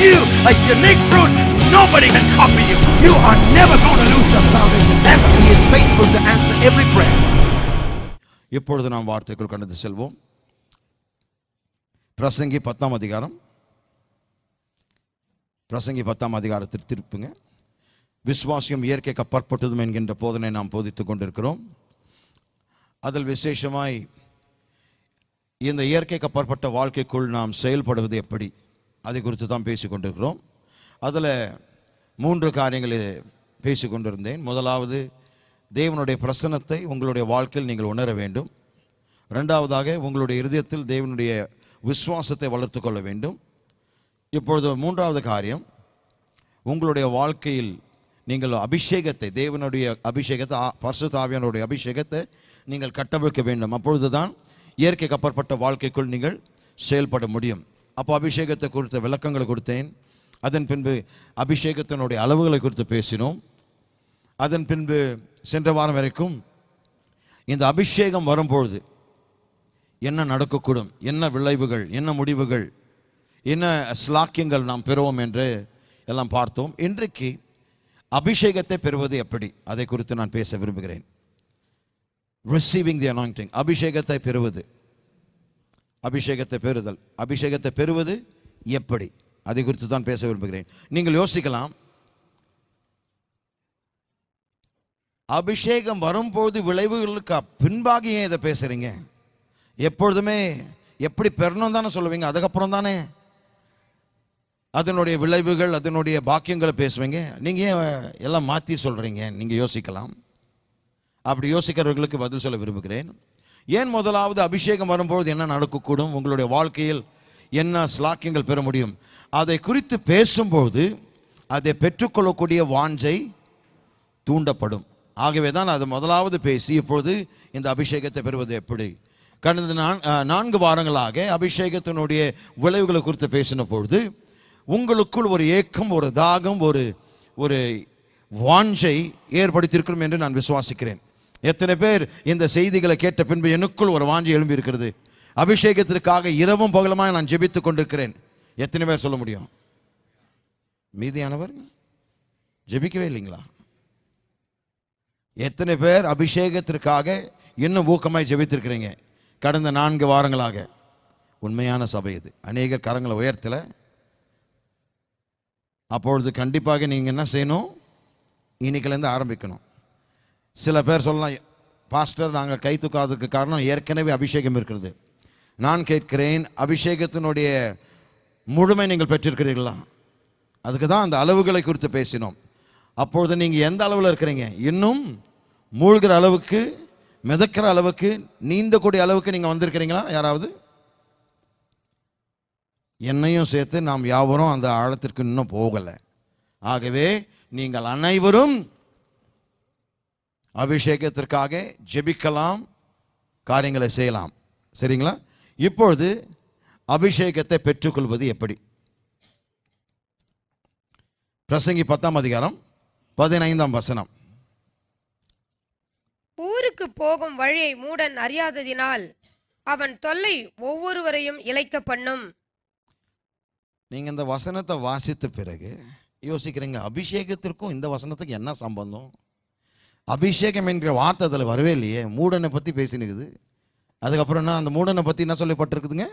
you a unique fruit. Nobody can copy you. You are never going to lose your salvation ever. He is faithful to answer every prayer. இப்பொழுது நாம் வார்த்தைக்குள் கடந்து செல்வோம். பிரசங்கி 10ஆம் அதிகாரம். பிரசங்கி 10ஆம் அதிகாரத்தில் திருப்புங்க. விசுவாசியம் இயற்கைக்கு அப்பாற்பட்டதும் என்கின்ற போதனை நாம் போதித்துக் கொண்டிருக்கிறோம். அதில் விசேஷமாய் இந்த இயற்கைக்கு அப்பாற்பட்ட வாழ்க்கைக்குள் நாம் செயல்படுவது எப்படி, அதை குறித்து தான் பேசிக் கொண்டிருக்கிறோம். அதில் 3 காரியங்களை பேசிக் கொண்டிருந்தேன். முதலாவது, தேவனுடைய பிரசன்னத்தை உங்களுடைய வாழ்க்கையில் நீங்கள் உணர வேண்டும். ரெண்டாவதாக, உங்களுடைய இருதயத்தில் தேவனுடைய விசுவாசத்தை வளர்த்து கொள்ள வேண்டும். இப்பொழுது 3வது காரியம், உங்களுடைய வாழ்க்கையில் நீங்கள் அபிஷேகத்தை, தேவனுடைய அபிஷேகத்தை, பரிசுத்த ஆவியானவருடைய அபிஷேகத்தை நீங்கள் கட்டவிழ்க்க வேண்டும். அப்பொழுது தான் இயற்கைக்கு அப்பாற்பட்ட வாழ்க்கைக்குள் நீங்கள் செயல்பட முடியும். அப்போ அபிஷேகத்தை குறித்த விளக்கங்களை கொடுத்தேன். அதன் பின்பு அபிஷேகத்தினுடைய அளவுகளை குறித்து பேசினோம். அதன் பின்பு சென்ற வாரம் வரைக்கும் இந்த அபிஷேகம் வரும்பொழுது என்ன நடக்கக்கூடும், என்ன விளைவுகள், என்ன முடிவுகள், என்ன ஸ்லாக்கியங்கள் நாம் பெறுவோம் என்று எல்லாம் பார்த்தோம். இன்றைக்கு அபிஷேகத்தை பெறுவது எப்படி, அதை குறித்து நான் பேச விரும்புகிறேன். Receiving the anointing, அபிஷேகத்தை பெறுவது, அபிஷேகத்தை பெறுதல், அபிஷேகத்தை பெறுவது எப்படி, அதை குறித்து தான் பேச விரும்புகிறேன். நீங்கள் யோசிக்கலாம், அபிஷேகம் வரும்போது விளைவுகளுக்கு பின்பாக ஏன் இதை பேசுறீங்க? எப்பொழுதுமே எப்படி பெறணும் தானே சொல்லுவீங்க, அதுக்கப்புறம் தானே அதனுடைய விளைவுகள், அதனுடைய பாக்கியங்களை பேசுவீங்க. நீங்கள் ஏன் எல்லாம் மாற்றி சொல்கிறீங்க? நீங்கள் யோசிக்கலாம். அப்படி யோசிக்கிறவர்களுக்கு பதில் சொல்ல விரும்புகிறேன். ஏன் முதலாவது அபிஷேகம் வரும்போது என்ன நடக்கக்கூடும், உங்களுடைய வாழ்க்கையில் என்ன ஸ்லாக்கியங்கள் பெற முடியும், அதை குறித்து பேசும்போது அதை பெற்றுக்கொள்ளக்கூடிய வாஞ்சை தூண்டப்படும். ஆகவே தான் அது முதலாவது பேசி இப்பொழுது இந்த அபிஷேகத்தை பெறுவது எப்படி. கடந்த 4 வாரங்களாக அபிஷேகத்தினுடைய விளைவுகளை குறித்து பேசின பொழுது உங்களுக்குள் ஒரு ஏக்கம், ஒரு தாகம், ஒரு வாஞ்சை ஏற்படுத்தியிருக்கிறோம் என்று நான் விசுவாசிக்கிறேன். எத்தனை பேர் இந்த செய்திகளை கேட்ட பின்பு எனக்குள் ஒரு வாஞ்சை எழும்பி இருக்கிறது, அபிஷேகத்திற்காக இரவும் பகலுமாய் நான் ஜெபித்துக் கொண்டிருக்கிறேன்? எத்தனை பேர் சொல்ல முடியும்? மீதியானவர் ஜெபிக்கவே இல்லைங்களா? எத்தனை பேர் அபிஷேகத்திற்காக இன்னும் ஊக்கமாய் ஜெபித்திருக்கிறீங்க கடந்த 4 வாரங்களாக? உண்மையான சபை இது. அநேகர் கரங்களை உயர்த்தல. அப்பொழுது கண்டிப்பாக நீங்கள் என்ன செய்யணும், இன்னைக்குலேருந்து ஆரம்பிக்கணும். சில பேர் சொல்லலாம், பாஸ்டர் நாங்கள் கை தூக்காததுக்கு காரணம் ஏற்கனவே அபிஷேகம் இருக்கிறது. நான் கேட்கிறேன், அபிஷேகத்தினுடைய முழுமை நீங்கள் பெற்றிருக்கிறீர்களா? அதுக்கு தான் அந்த அளவுகளை குறித்து பேசினோம். அப்பொழுது நீங்கள் எந்த அளவில் இருக்கிறீங்க? இன்னும் மூழ்கிற அளவுக்கு, மிதக்கிற அளவுக்கு, நீந்தக்கூடிய அளவுக்கு நீங்கள் வந்திருக்கிறீங்களா? யாராவது? என்னையும் சேர்த்து நாம் யாவரும் அந்த ஆழத்திற்கு இன்னும் போகலை. ஆகவே நீங்கள் அனைவரும் அபிஷேகத்திற்காக ஜெபிக்கலாம், காரியங்களை செய்யலாம். சரிங்களா? இப்பொழுது அபிஷேகத்தை பெற்றுக்கொள்வது எப்படி? பிரசங்கி 10ஆம் அதிகாரம் 15ஆம் வசனம். ஊருக்கு போகும் வழியை மூடன் அறியாததினால் அவன் தொல்லை ஒவ்வொருவரையும் இளைக்க பண்ணும். நீங்க இந்த வசனத்தை வாசித்த பிறகு யோசிக்கிறீங்க, அபிஷேகத்திற்கும் இந்த வசனத்துக்கு என்ன சம்பந்தம்? அபிஷேகம் என்கிற வார்த்தை அதில் வரவே இல்லையே. மூடனை பற்றி பேசினுக்குது. அதுக்கப்புறம் என்ன, அந்த மூடனை பற்றி என்ன சொல்லப்பட்டிருக்குதுங்க?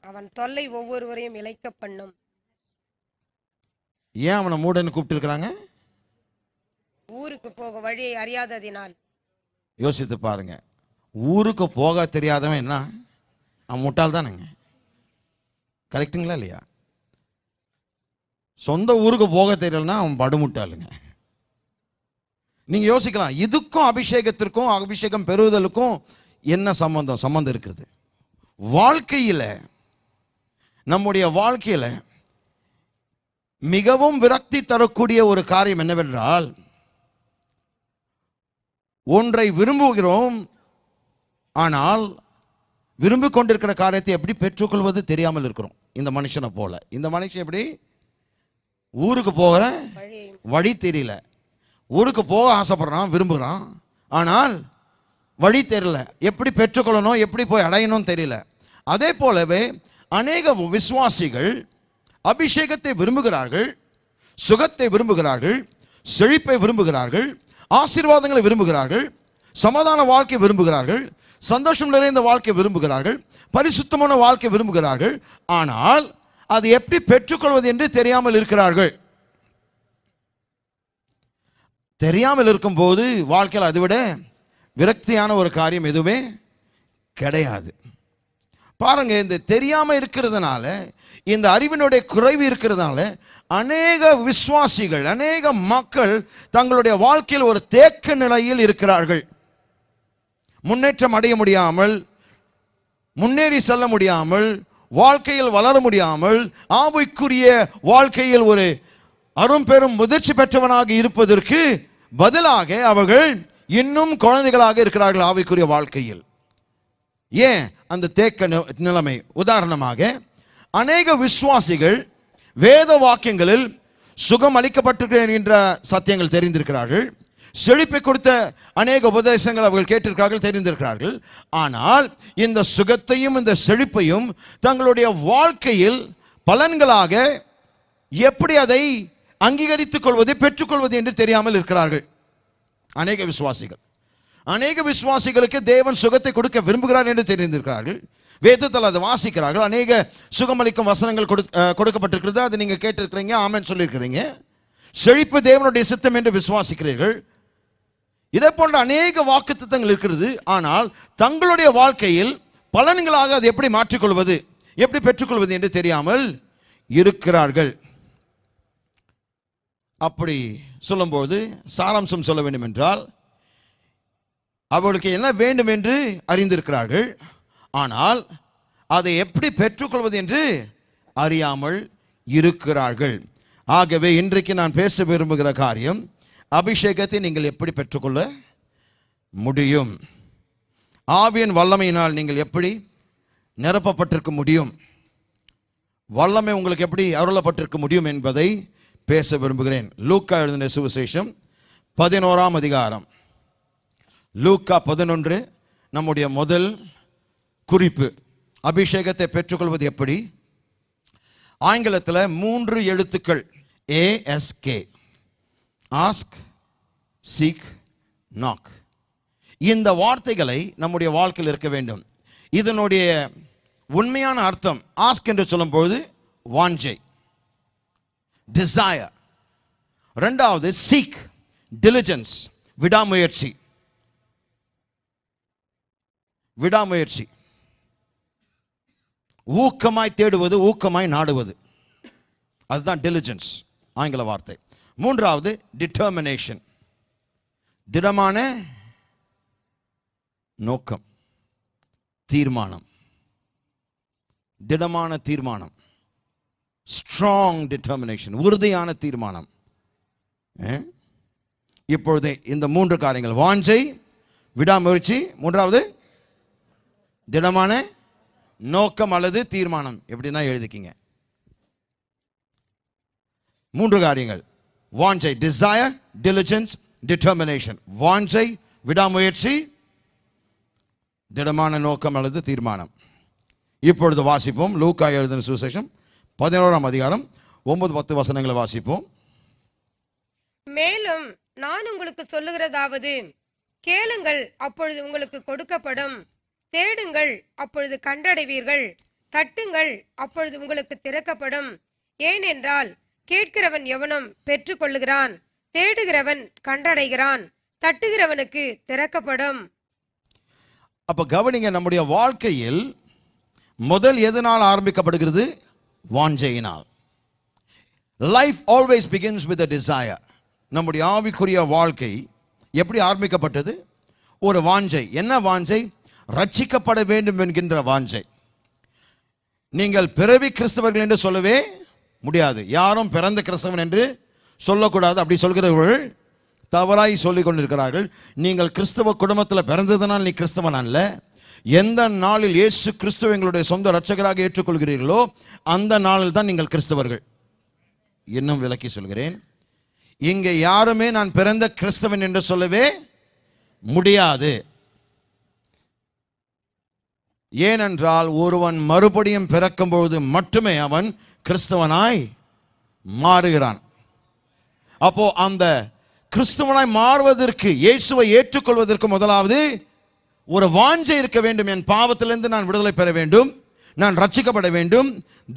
அவன் தொல்லை ஒவ்வொருவரையும் இளைக்க பண்ணும். ஏன் அவனை மூடன்னு கூப்பிட்டு இருக்கிறாங்க? ஊருக்கு போகும் வழியை அறியாததினால். யோசித்து பாருங்க, ஊருக்கு போக தெரியாதவன் என்ன, அவன் முட்டாள் தானேங்க. கரெக்டுங்களா இல்லையா? சொந்த ஊருக்கு போக தெரியலன்னா அவன் படுமுட்டாளுங்க. நீங்க யோசிக்கலாம், இதுக்கும் அபிஷேகத்திற்கும் அபிஷேகம் பெறுவதற்கும் என்ன சம்பந்தம் இருக்கிறது? வாழ்க்கையில், நம்முடைய வாழ்க்கையில் மிகவும் விரக்தி தரக்கூடிய ஒரு காரியம் என்னவென்றால், ஒன்றை விரும்புகிறோம், ஆனால் விரும்பிக் கொண்டிருக்கிற காரியத்தை எப்படி பெற்றுக்கொள்வது தெரியாமல் இருக்கிறோம். இந்த மனுஷனை போல. இந்த மனுஷன் எப்படி ஊருக்கு போகிற வழி தெரியல. ஊருக்கு போக ஆசைப்படுறான், விரும்புகிறான், ஆனால் வழி தெரியல. எப்படி பெற்றுக்கொள்ளணும், எப்படி போய் அடையணும் தெரியல. அதே போலவே அநேக விசுவாசிகள் அபிஷேகத்தை விரும்புகிறார்கள், சுகத்தை விரும்புகிறார்கள், செழிப்பை விரும்புகிறார்கள், ஆசீர்வாதங்களை விரும்புகிறார்கள், சமாதான வாழ்க்கை விரும்புகிறார்கள், சந்தோஷம் நிறைந்த வாழ்க்கை விரும்புகிறார்கள், பரிசுத்தமான வாழ்க்கை விரும்புகிறார்கள். ஆனால் அது எப்படி பெற்றுக்கொள்வது என்று தெரியாமல் இருக்கிறார்கள். தெரியாமல் இருக்கும்போது வாழ்க்கையில் அதை விட விரக்தியான ஒரு காரியம் எதுவுமே கிடையாது. பாருங்க, இந்த தெரியாம இருக்கிறதுனால, இந்த அறிவினுடைய குறைவு இருக்கிறதுனால அநேக விசுவாசிகள், அநேக மக்கள் தங்களுடைய வாழ்க்கையில் ஒரு தேக்க நிலையில் இருக்கிறார்கள். முன்னேற்றம் அடைய முடியாமல், முன்னேறி செல்ல முடியாமல், வாழ்க்கையில் வளர முடியாமல், ஆவிக்குரிய வாழ்க்கையில் ஒரு அரும்பெரும் முதிர்ச்சி பெற்றவனாக இருப்பதற்கு பதிலாக அவர்கள் இன்னும் குழந்தைகளாக இருக்கிறார்கள் ஆவிக்குரிய வாழ்க்கையில். ஏன் அந்த தேக்க நிலைமை? உதாரணமாக, அநேக விசுவாசிகள் வேத வாக்கியங்களில் சுகம் அளிக்கப்பட்டிருக்கிறது என்ற சத்தியங்கள் தெரிந்திருக்கிறார்கள், செழிப்பை கொடுத்த அநேக உபதேசங்கள் அவர்கள் கேட்டிருக்கிறார்கள், தெரிந்திருக்கிறார்கள். ஆனால் இந்த சுகத்தையும் இந்த செழிப்பையும் தங்களுடைய வாழ்க்கையில் பலன்களாக எப்படி அதை அங்கீகரித்துக் கொள்வது, பெற்றுக்கொள்வது என்று தெரியாமல் இருக்கிறார்கள் அநேக விசுவாசிகள். அநேக விசுவாசிகளுக்கு தேவன் சுகத்தை கொடுக்க விரும்புகிறார் என்று தெரிந்திருக்கிறார்கள், வேதத்தில் அதை வாசிக்கிறார்கள், அநேக சுகமளிக்கும் வசனங்கள் கொடுக்கப்பட்டிருக்கிறது, அதை நீங்கள் கேட்டிருக்கிறீங்க, ஆமென் சொல்லியிருக்கிறீங்க. செழிப்பு தேவனுடைய சித்தம் என்று விசுவாசிக்கிறீர்கள். இதை போன்ற அநேக வாக்குத்தத்தங்கள் இருக்கிறது. ஆனால் தங்களுடைய வாழ்க்கையில் பலன்களாக அதை எப்படி மாற்றிக்கொள்வது, எப்படி பெற்றுக்கொள்வது என்று தெரியாமல் இருக்கிறார்கள். அப்படி சொல்லும்போது சாராம்சம் சொல்ல வேண்டும் என்றால், அவர்களுக்கு என்ன வேண்டும் என்று அறிந்திருக்கிறார்கள், ஆனால் அதை எப்படி பெற்றுக்கொள்வது என்று அறியாமல் இருக்கிறார்கள். ஆகவே இன்றைக்கு நான் பேச விரும்புகிற காரியம், அபிஷேகத்தை நீங்கள் எப்படி பெற்றுக்கொள்ள முடியும், ஆவியின் வல்லமையினால் நீங்கள் எப்படி நிரப்பப்பட்டிருக்க முடியும், வல்லமை உங்களுக்கு எப்படி அருளப்பட்டிருக்க முடியும் என்பதை பேச விரும்புகிறேன். லூக்கா எழுதின சுவிசேஷம் 11ஆம் அதிகாரம், லூக்கா 11 நம்முடைய முதல் குறிப்பு. அபிஷேகத்தை பெற்றுக்கொள்வது எப்படி? ஆங்கிலத்தில் 3 எழுத்துக்கள் ASK, ஆஸ்க், சீக், நாக். இந்த வார்த்தைகளை நம்முடைய வாழ்க்கையில் இருக்க வேண்டும். இதனுடைய உண்மையான அர்த்தம், ஆஸ்க் என்று சொல்லும்போது வாஞ்சை, டிசையர். ரெண்டாவது சீக், டிலிஜென்ஸ், விடாமுயற்சி, விடாமுயற்சி, ஊக்கமாய் தேடுவது, ஊக்கமாய் நாடுவது, அதுதான் டிலிஜென்ஸ் ஆங்கில வார்த்தை. மூன்றாவது டிட்டர்மினேஷன், திடமான நோக்கம், தீர்மானம், திடமான தீர்மானம், ஸ்ட்ராங் டிட்டர்மினேஷன், உறுதியான தீர்மானம். இப்பொழுது இந்த 3 காரியங்கள், வாஞ்சை, விடாமுயற்சி, மூன்றாவது திடமான நோக்கம் அல்லது தீர்மானம், எப்படின்னா எழுதிக்கிங்க. 3 காரியங்கள், வாஞ்சை, டிசையர், டிலிஜென்ஸ், டிட்டர்மினேஷன். வாஞ்சை, விடாமுயற்சி, திடமான நோக்கம் அல்லது தீர்மானம். இப்பொழுது வாசிப்போம். லூக்கா எழுதின சுவிசேஷம் 11ஆம் அதிகாரம் 9-10 வசனங்களை வாசிப்போம். மேலும் நான் உங்களுக்கு சொல்லுகிறதாவது, கேளுங்கள் அப்பொழுது உங்களுக்கு கொடுக்கப்படும், தேடுங்கள் அப்பொழுது கண்டடைவீர்கள், தட்டுங்கள் அப்பொழுது உங்களுக்கு திறக்கப்படும். ஏனென்றால் கேட்கிறவன் எவனும் பெற்றுக்கொள்ளுகிறான், தேடுகிறவன் கண்டடைகிறான், தட்டுகிறவனுக்கு திறக்கப்படும். அப்ப கவனிங்க, நம்முடைய வாழ்க்கையில் முதல் எதனால் ஆரம்பிக்கப்படுகிறது? வாஞ்சையினால். Life always begins with a desire. நம்முடைய ஆவிக்குரிய வாழ்க்கை எப்படி ஆரம்பிக்கப்பட்டது? ஒரு வாஞ்சை. என்ன வாஞ்சை? ரட்சிக்கப்பட வேண்டும் என்கின்ற வாஞ்சை. நீங்கள் பிறவி கிறிஸ்தவர்கள் என்று சொல்லவே முடியாது. யாரும் பிறந்த கிறிஸ்தவன் என்று சொல்லக்கூடாது. அப்படி சொல்கிறவர்கள் தவறாய் சொல்லிக் கொண்டிருக்கிறார்கள். நீங்கள் கிறிஸ்தவ குடும்பத்தில் பிறந்ததுனால் நீ கிறிஸ்தவன் அல்ல. எந்த நாளில் இயேசு கிறிஸ்துவ எங்களுடைய சொந்த இரட்சகராக ஏற்றுக்கொள்கிறீர்களோ அந்த நாளில் தான் நீங்கள் கிறிஸ்தவர்கள். இன்னும் விளக்கி சொல்கிறேன், இங்கே யாருமே நான் பிறந்த கிறிஸ்தவன் என்று சொல்லவே முடியாது. ஏனென்றால் ஒருவன் மறுபடியும் பிறக்கும் பொழுது மட்டுமே அவன் கிறிஸ்தவனாய் மாறுகிறான். அப்போ அந்த கிறிஸ்தவனாய் மாறுவதற்கு, இயேசுவை ஏற்றுக்கொள்வதற்கு முதலாவது ஒரு வாஞ்சை இருக்க வேண்டும். என் பாவத்திலிருந்து நான் விடுதலை பெற வேண்டும், நான் ரட்சிக்கப்பட வேண்டும்,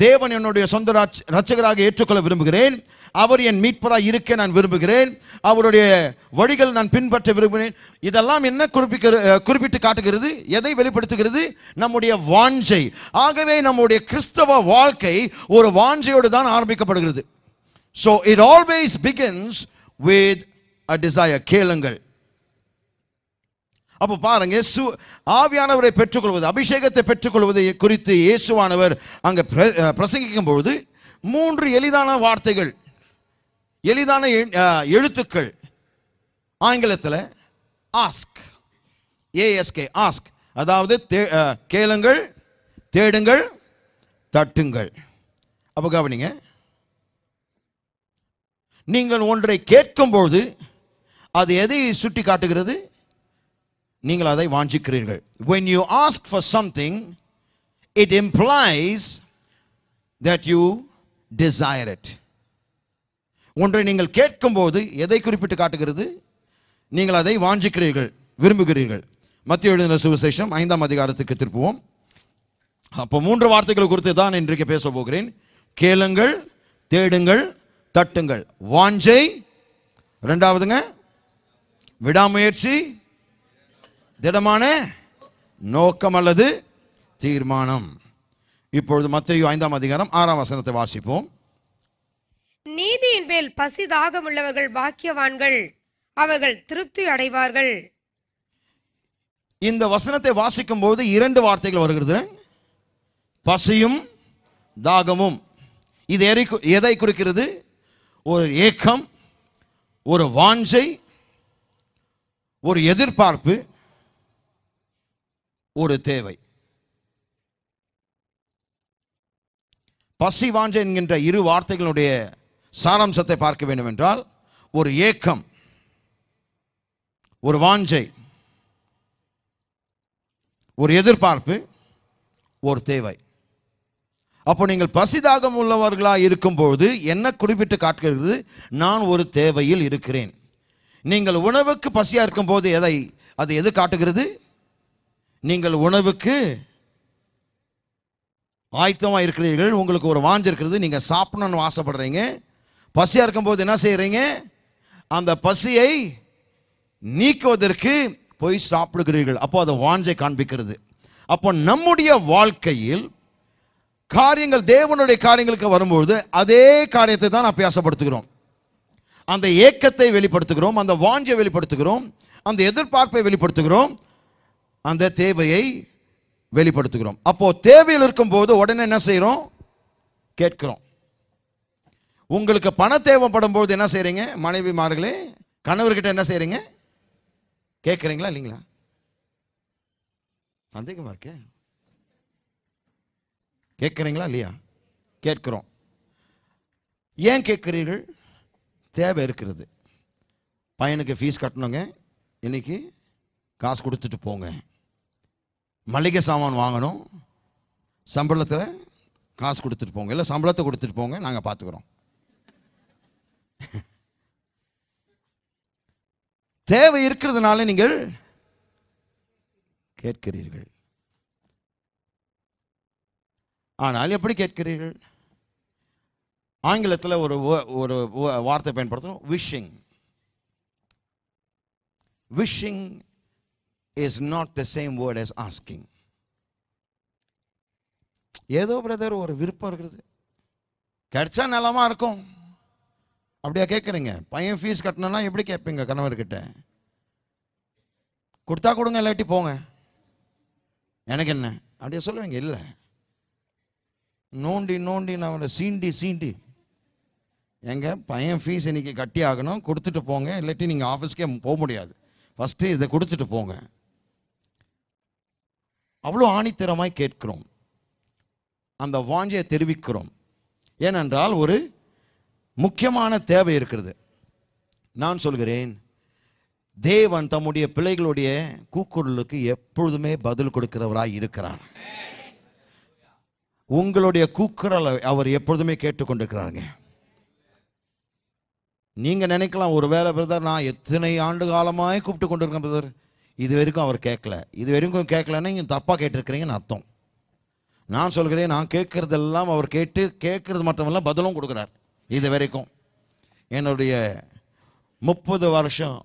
தேவன் என்னுடைய சொந்த ரட்சகராக ஏற்றுக்கொள்ள விரும்புகிறேன், அவர் என் மீட்பராக இருக்க நான் விரும்புகிறேன், அவருடைய வழிகள் நான் பின்பற்ற விரும்புகிறேன். இதெல்லாம் என்ன குறிப்பிட்டு காட்டுகிறது? எதை வெளிப்படுத்துகிறது? நம்முடைய வாஞ்சை. ஆகவே நம்முடைய கிறிஸ்தவ வாழ்க்கை ஒரு வாஞ்சையோடு தான் ஆரம்பிக்கப்படுகிறது. So it always begins with a desire. கேளுங்கள். அப்போ பாருங்க, ஆவியானவரை பெற்றுக்கொள்வது, அபிஷேகத்தை பெற்றுக்கொள்வதை குறித்து இயேசுவானவர் அங்கே பிரசங்கிக்கும் பொழுது 3 எளிதான வார்த்தைகள், எளிதான எழுத்துக்கள். ஆங்கிலத்தில் ஆஸ்க், ஏஎஸ்கே, ஆஸ்க், அதாவது கேளுங்கள், தேடுங்கள், தட்டுங்கள். அப்போ கவனிங்க, நீங்கள் ஒன்றை கேட்கும்போது அது எதை சுட்டி காட்டுகிறது? நீங்கள் அதை வாஞ்சிக்கிறீர்கள். When you ask for something, it implies that you desire it. ஒன்றை நீங்கள் கேட்கும்போது எதை குறிப்பிட்டு காட்டுகிறது? நீங்கள் அதை வாஞ்சிக்கிறீர்கள், விரும்புகிறீர்கள். மத்தேயு எழுதின சுவிசேஷம் 5ஆம் அதிகாரத்துக்கு திருப்புவோம். அப்போ 3 வார்த்தைகளை குறித்து தான் இன்றைக்கு பேச போகிறேன். கேளுங்கள், தேடுங்கள், தட்டுங்கள். வாஞ்சை, இரண்டாவதுங்க விடாமுயற்சி, திடமான நோக்கம் அல்லது தீர்மானம். இப்பொழுது மத்தேயு 5ஆம் அதிகாரம் 6ஆம் வசனத்தை வாசிப்போம். நீதியின் மேல் பசி தாகம் உள்ளவர்கள் பாக்கியவான்கள், அவர்கள் திருப்தி அடைவார்கள். இந்த வசனத்தை வாசிக்கும் போது 2 வார்த்தைகள் வருகிறது, பசியும் தாகமும். இது எதை குறிக்கிறது? ஒரு ஏக்கம், ஒரு வாஞ்சை, ஒரு எதிர்பார்ப்பு, ஒரு தேவை. பசி, வாஞ்சை என்கின்ற 2 வார்த்தைகளுடைய சாராம்சத்தை பார்க்க வேண்டும் என்றால், ஒரு ஏக்கம், ஒரு வாஞ்சை, ஒரு எதிர்பார்ப்பு, ஒரு தேவை. அப்போ நீங்கள் பசிதாகம் உள்ளவர்களாக இருக்கும்போது என்ன குறிப்பிட்டு காட்டுகிறது? நான் ஒரு தேவையில் இருக்கிறேன். நீங்கள் உணவுக்கு பசியாக இருக்கும்போது அது எது காட்டுகிறது? நீங்கள் உணவுக்கு ஆயத்தமாக இருக்கிறீர்கள், உங்களுக்கு ஒரு வாஞ்சை இருக்கிறது, நீங்கள் சாப்பிடணும்னு ஆசைப்படுறீங்க. பசியாக இருக்கும்போது என்ன செய்கிறீங்க? அந்த பசியை நீக்குவதற்கு போய் சாப்பிடுகிறீர்கள். அப்போ அதை வாஞ்சை காண்பிக்கிறது. அப்போ நம்முடைய வாழ்க்கையில் காரியங்கள், தேவனுடைய காரியங்களுக்கு வரும்போது அதே காரியத்தை தான் அபியாசப்படுத்துகிறோம். அந்த ஏக்கத்தை வெளிப்படுத்துகிறோம், அந்த வாஞ்சை வெளிப்படுத்துகிறோம், அந்த எதிர்பார்ப்பை வெளிப்படுத்துகிறோம், அந்த தேவையை வெளிப்படுத்துகிறோம். அப்போ தேவையில் இருக்கும்போது உடனே என்ன செய்கிறோம்? கேட்கிறோம். உங்களுக்கு பண தேவைப்படும் போது என்ன செய்றீங்க? மனைவிமார்களே, கணவர்கிட்ட என்ன செய்றீங்க? கேட்குறீங்களா இல்லைங்களா? சந்தேகமா இருக்கே. கேட்குறீங்களா இல்லையா? கேட்கிறோம். ஏன் கேட்கிறீர்கள்? தேவை இருக்கிறது. பையனுக்கு ஃபீஸ் கட்டணுங்க, இன்னைக்கு காசு கொடுத்துட்டு போங்க. மளிகை சாமான் வாங்கணும், சம்பளத்தில் காசு கொடுத்துட்டு போங்க, இல்லை சம்பளத்தை கொடுத்துட்டு போங்க, நாங்கள் பார்த்துக்குறோம். தேவை இருக்கிறதுனால நீங்கள் கேட்கிறீர்கள். ஆனால் எப்படி கேட்கிறீர்கள்? ஆங்கிலத்தில் ஒரு வார்த்தை பயன்படுத்தணும், wishing. Wishing is not the same word as asking. ஏதோ பிரதர் ஒரு விருப்பம் இருக்குது, கிடைச்சா நலமா இருக்கும், அப்படியா கேட்குறீங்க? பையன் ஃபீஸ் கட்டணும்னா எப்படி கேட்பீங்க? கணவர்கிட்ட கொடுத்தா கொடுங்க, இல்லாட்டி போங்க, எனக்கு என்ன அப்படியே சொல்லுவீங்க? இல்லை, நோண்டி நோண்டி நான் சீண்டி சீண்டி, எங்க பையன் ஃபீஸ் இன்னைக்கு கட்டி ஆகணும், கொடுத்துட்டு போங்க, இல்லாட்டி நீங்கள் ஆஃபீஸ்க்கே போக முடியாது, ஃபஸ்ட்டு இதை கொடுத்துட்டு போங்க. அவ்வளோ ஆணித்தரமாய் கேட்கிறோம், அந்த வாஞ்சையை தெரிவிக்கிறோம். ஏனென்றால் ஒரு முக்கியமான தேவை இருக்கிறது. நான் சொல்கிறேன், தேவன் தம்முடைய பிள்ளைகளுடைய கூக்குரலுக்கு எப்பொழுதுமே பதில் கொடுக்கிறவராய் இருக்கிறார். உங்களுடைய கூக்குரலை அவர் எப்பொழுதுமே கேட்டுக்கொண்டிருக்கிறாருங்க. நீங்க நினைக்கலாம், ஒருவேளை பிரதர் நான் எத்தனை ஆண்டு காலமாய் கூப்பிட்டு கொண்டிருக்கேன் பிரதர், இது வரைக்கும் அவர் கேட்கல. இது வரைக்கும் கேட்கலன்னா நீங்கள் தப்பாக கேட்டிருக்கிறீங்கன்னு அர்த்தம். நான் சொல்கிறேன், நான் கேட்கறதெல்லாம் அவர் கேட்கறது மட்டுமல்ல பதிலும் கொடுக்குறார். இது வரைக்கும் என்னுடைய 30 வருஷம்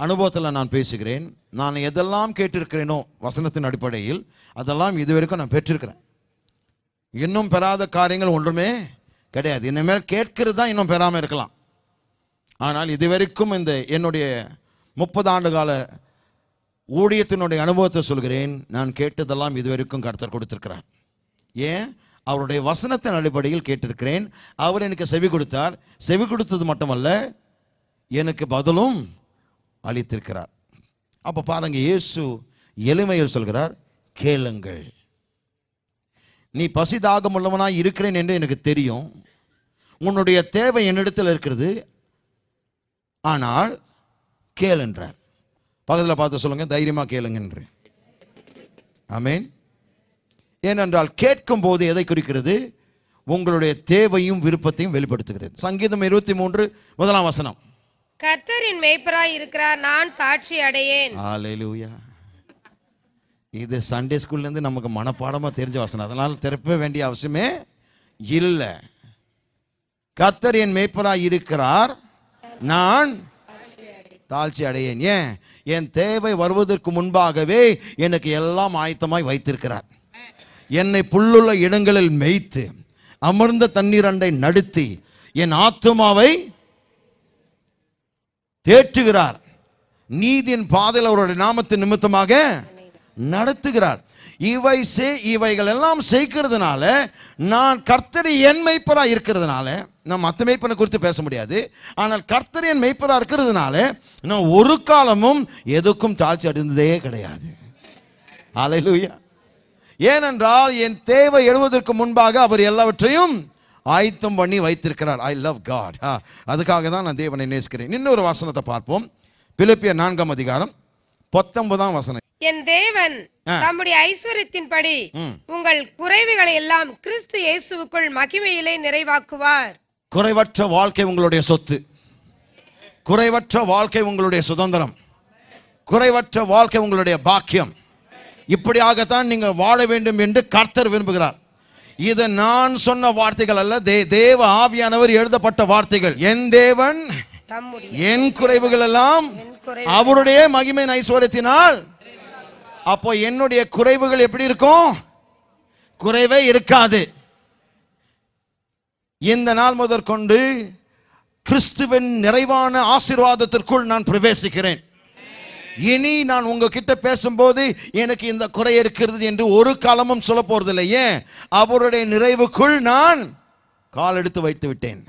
அனுபவத்தில் நான் பேசுகிறேன். நான் எதெல்லாம் கேட்டிருக்கிறேனோ வசனத்தின் அடிப்படையில் அதெல்லாம் இது வரைக்கும் நான் பெற்றிருக்கிறேன். இன்னும் பெறாத காரியங்கள் ஒன்றுமே கிடையாது. இனிமேல் கேட்கறது தான் இன்னும் பெறாமல் இருக்கலாம். ஆனால் இதுவரைக்கும் இந்த என்னுடைய 30 ஆண்டு கால ஊழியத்தினுடைய அனுபவத்தை சொல்கிறேன், நான் கேட்டதெல்லாம் இதுவரைக்கும் கர்த்தர் கொடுத்திருக்கிறார். ஏன்? அவருடைய வசனத்தின் அடிப்படையில் கேட்டிருக்கிறேன். அவர் எனக்கு செவி கொடுத்தார். செவி கொடுத்தது மட்டுமல்ல, எனக்கு பதிலும் அளித்திருக்கிறார். அப்போ பாருங்க, இயேசு எளிமையில் சொல்கிறார், கேளுங்கள். நீ பசி தாகம் உள்ளவனாய் இருக்கிறேன் என்று எனக்கு தெரியும். உன்னுடைய தேவை என்னிடத்தில் இருக்கிறது, ஆனால் கேள் என்றார். பக்கத்தில் பார்த்து சொல்லுங்க, தைரியமா கேளுங்க என்று. ஆமென். ஏனென்றால் கேட்கும் போது எதை குறிக்கிறது? உங்களுடைய தேவையும் விருப்பத்தையும் வெளிப்படுத்துகிறது. சங்கீதம் 23 முதலாம் வசனம், கர்த்தரின் மேய்ப்பராய் இருக்கிறார், நான் சாட்சி அடையேன். ஹல்லேலூயா. இது சண்டே ஸ்கூல்ல இருந்து நமக்கு மனப்பாடமா தெரிஞ்ச வசனம், அதனால திறப்ப வேண்டிய அவசியமே இல்லை. கர்த்தர் என் மேய்ப்பராய் இருக்கிறார், நான் தாழ்ச்சி அடையேன். ஏன்? என் தேவை வருவதற்கு முன்பாகவே எனக்கு எல்லாம் ஆயத்தமாய் வைத்திருக்கிறார். என்னை புல்லுள்ள இடங்களில் மேய்த்து அமர்ந்த தண்ணீர் அண்டை நடத்தி என் ஆத்துமாவை தேற்றுகிறார். நீதியின் பாதையில் அவருடைய நாமத்தின் நிமித்தமாக நடத்துகிறார். இவைகள் எல்லாம் செய்கிறதுனால, நான் கர்த்தரை என் மேய்ப்பராக இருக்கிறதுனால, நான் மற்ற மேய்ப்பனை குறித்து பேச முடியாது, ஆனால் கர்த்தர் என் மேய்ப்பராக இருக்கிறதுனால நான் ஒரு காலமும் எதுக்கும் தாழ்ச்சி அடைந்ததே கிடையாது. ஹல்லேலூயா. ஏனென்றால் என் தேவை எழுவதற்கு முன்பாக அவர் எல்லாவற்றையும் ஆயத்தம் பண்ணி வைத்திருக்கிறார். I love God. அதுக்காக தான் நான் தேவனை நேசிக்கிறேன். இன்னொரு வசனத்தை பார்ப்போம். பிலிப்பியர் 4ஆம் அதிகாரம் 19ஆம் வசனம். என் தேவன் தம்முடைய ஐஸ்வரியத்தின்படி உங்கள் குறைவுகளை எல்லாம் கிறிஸ்து இயேசுவுக்குள் மகிமையிலே நிறைவாக்குவார். குறைவற்ற வாழ்க்கை உங்களுடைய சொத்து, குறைவற்ற வாழ்க்கை உங்களுடைய சுதந்திரம், குறைவற்ற வாழ்க்கை உங்களுடைய பாக்கியம். இப்படியாகத்தான் நீங்கள் வாழ வேண்டும் என்று கர்த்தர் விரும்புகிறார். இது நான் சொன்ன வார்த்தைகள் அல்ல, தேவ ஆவியானவர் எழுதப்பட்ட வார்த்தைகள். என் தேவன் என் குறைவுகள் எல்லாம் அவருடைய மகிமையின் ஐஸ்வரியத்தினால். அப்போ என்னுடைய குறைவுகள் எப்படி இருக்கும்? குறைவே இருக்காது. இந்த நாள் முதற்கொண்டு கிறிஸ்துவின் நிறைவான ஆசீர்வாதத்திற்குள் நான் பிரவேசிக்கிறேன். இனி நான் உங்ககிட்ட பேசும்போது எனக்கு இந்த குறை இருக்கிறது என்று ஒரு காலமும் சொல்ல போறதில்லை. ஏன்? அவருடைய நிறைவுக்குள் நான் கால் எடுத்து வைத்து விட்டேன்.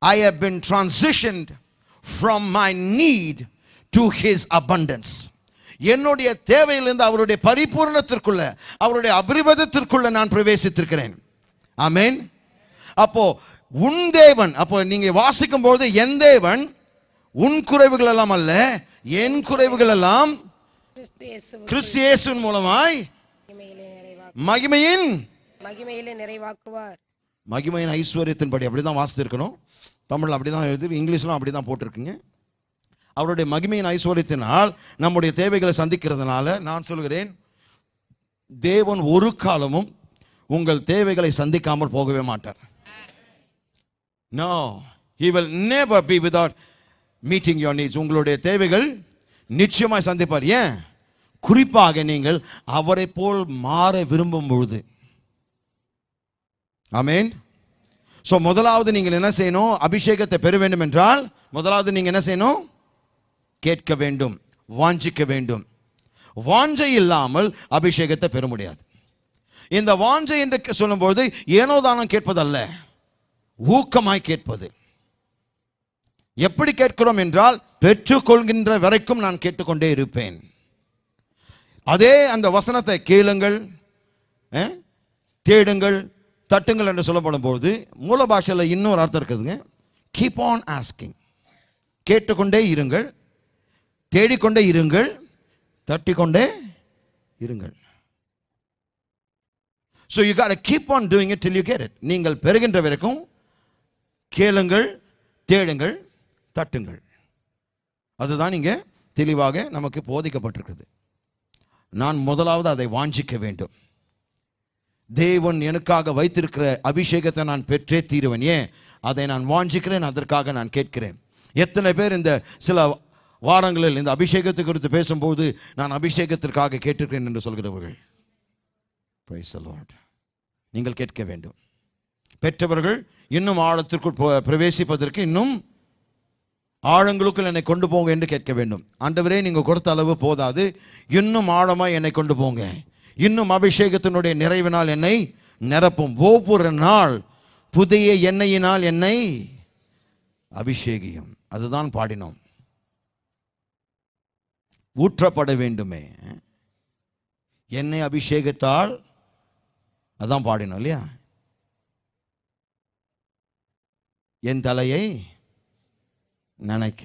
I have been transitioned from my need to his abundance. என்னுடைய தேவையிலிருந்து அவருடைய பரிபூர்ணத்திற்குள்ள, அவருடைய அபிரிவதத்திற்குள்ள நான் பிரவேசித்திருக்கிறேன். ஆமென். அப்போ உன் தேவன், அப்போ நீங்க வாசிக்கும் போது என் தேவன் உன் குறைவுகள் எல்லாம் அல்ல, என் குறைவுகள் எல்லாம் கிறிஸ்து இயேசுவின் மூலமாய் மகிமையிலே நிறைவாக்குவார். மகிமையின் ஐஸ்வரியத்தின்படி அப்படிதான் வாசித்திருக்கணும். தமிழ்ல அப்படிதான் எழுதி, இங்கிலீஷ்லாம் அப்படிதான் போட்டிருக்குங்க. அவருடைய மகிமையின் ஐஸ்வரியத்தினால் நம்முடைய தேவைகளை சந்திக்கிறதுனால நான் சொல்கிறேன், தேவன் ஒரு காலமும் உங்கள் தேவைகளை சந்திக்காமல் போகவே மாட்டார். No, he will never be without meeting your needs. உங்களுடைய தேவைகள் நிச்சயமாய் சந்திப்பார். ஏன்? குறிப்பாக நீங்கள் அவரை போல் மாற விரும்பும் பொழுது. ஆமென். சோ முதலாவது நீங்கள் என்ன செய்யணும்? அபிஷேகத்தை பெற வேண்டும் என்றால் முதலாவது நீங்க என்ன செய்யணும்? கேட்க வேண்டும், வாஞ்சிக்க வேண்டும். வாஞ்சை இல்லாமல் அபிஷேகத்தை பெற முடியாது. இந்த வாஞ்சை என்று சொல்லும்போது ஏனோ தானம் கேட்பதல்ல, ஊக்கமாய் கேட்பது. எப்படி கேட்கிறோம் என்றால், பெற்றுக்கொள்கின்ற வரைக்கும் நான் கேட்டுக்கொண்டே இருப்பேன். அதே அந்த வசனத்தை கேளுங்கள், தேடுங்கள், தட்டுங்கள் என்று சொல்லப்படும் போது மூல பாஷையில் இன்னொரு அர்த்தம் இருக்குதுங்க. Keep on asking. கேட்டுக்கொண்டே இருங்கள், தேடிக்கொண்டே இருங்கள், தட்டிக்கொண்டே இருங்கள். So you got to keep on doing it till you get it. நீங்கள் பெறுகின்ற வரைக்கும் கேளுங்கள், தேடுங்கள், தட்டுங்கள். அதுதான் இங்கே தெளிவாக நமக்கு போதிக்கப்பட்டிருக்கிறது. நான் முதலாவது அதை வாஞ்சிக்க வேண்டும். தேவன் எனக்காக வைத்திருக்கிற அபிஷேகத்தை நான் பெற்றே தீருவேன். ஏன்? அதை நான் வாஞ்சிக்கிறேன், அதற்காக நான் கேட்கிறேன். எத்தனை பேர் இந்த சில வாரங்களில் இந்த அபிஷேகத்தை குறித்து பேசும்போது நான் அபிஷேகத்திற்காக கேட்டிருக்கிறேன் என்று சொல்கிறவர்கள்? Praise the Lord. நீங்கள் கேட்க வேண்டும். பெற்றவர்கள் இன்னும் ஆழத்திற்குள் பிரவேசிப்பதற்கு இன்னும் ஆழங்களுக்குள் என்னை கொண்டு போங்க என்று கேட்க வேண்டும். ஆண்டவரே, நீங்கள் கொடுத்த அளவு போதாது, இன்னும் ஆழமாய் என்னை கொண்டு போங்க, இன்னும் அபிஷேகத்தினுடைய நிறைவினால் என்னை நிரப்பும், ஒவ்வொரு நாள் புதிய எண்ணெயினால் என்னை அபிஷேகியும். அதுதான் பாடினோம். ஊற்றப்பட வேண்டுமே என்னை அபிஷேகத்தால், அதான் பாடினோம் இல்லையா? என் தலையை நனைக்க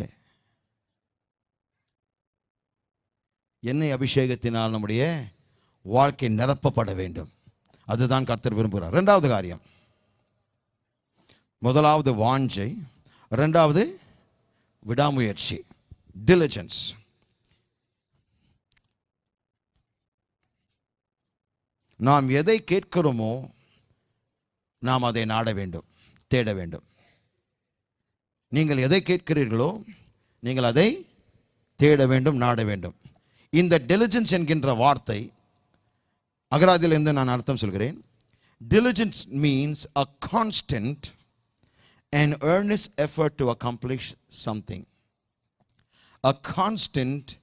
எண்ணெய் அபிஷேகத்தினால் நம்முடைய வாழ்க்கை நிரப்பப்பட வேண்டும். அதுதான் கர்த்தர் விரும்புகிறார். இரண்டாவது காரியம், முதலாவது வாஞ்சை, இரண்டாவது விடாமுயற்சி, diligence. நாம் எதை கேட்கிறோமோ நாம் அதை நாட வேண்டும், தேட வேண்டும். நீங்கள் எதை கேட்கிறீர்களோ நீங்கள் அதை தேட வேண்டும், நாட வேண்டும். இந்த diligence என்கின்ற வார்த்தை அகராதியிலிருந்து நான் அர்த்தம் சொல்கிறேன். Diligence means a constant and earnest effort to accomplish something. A constant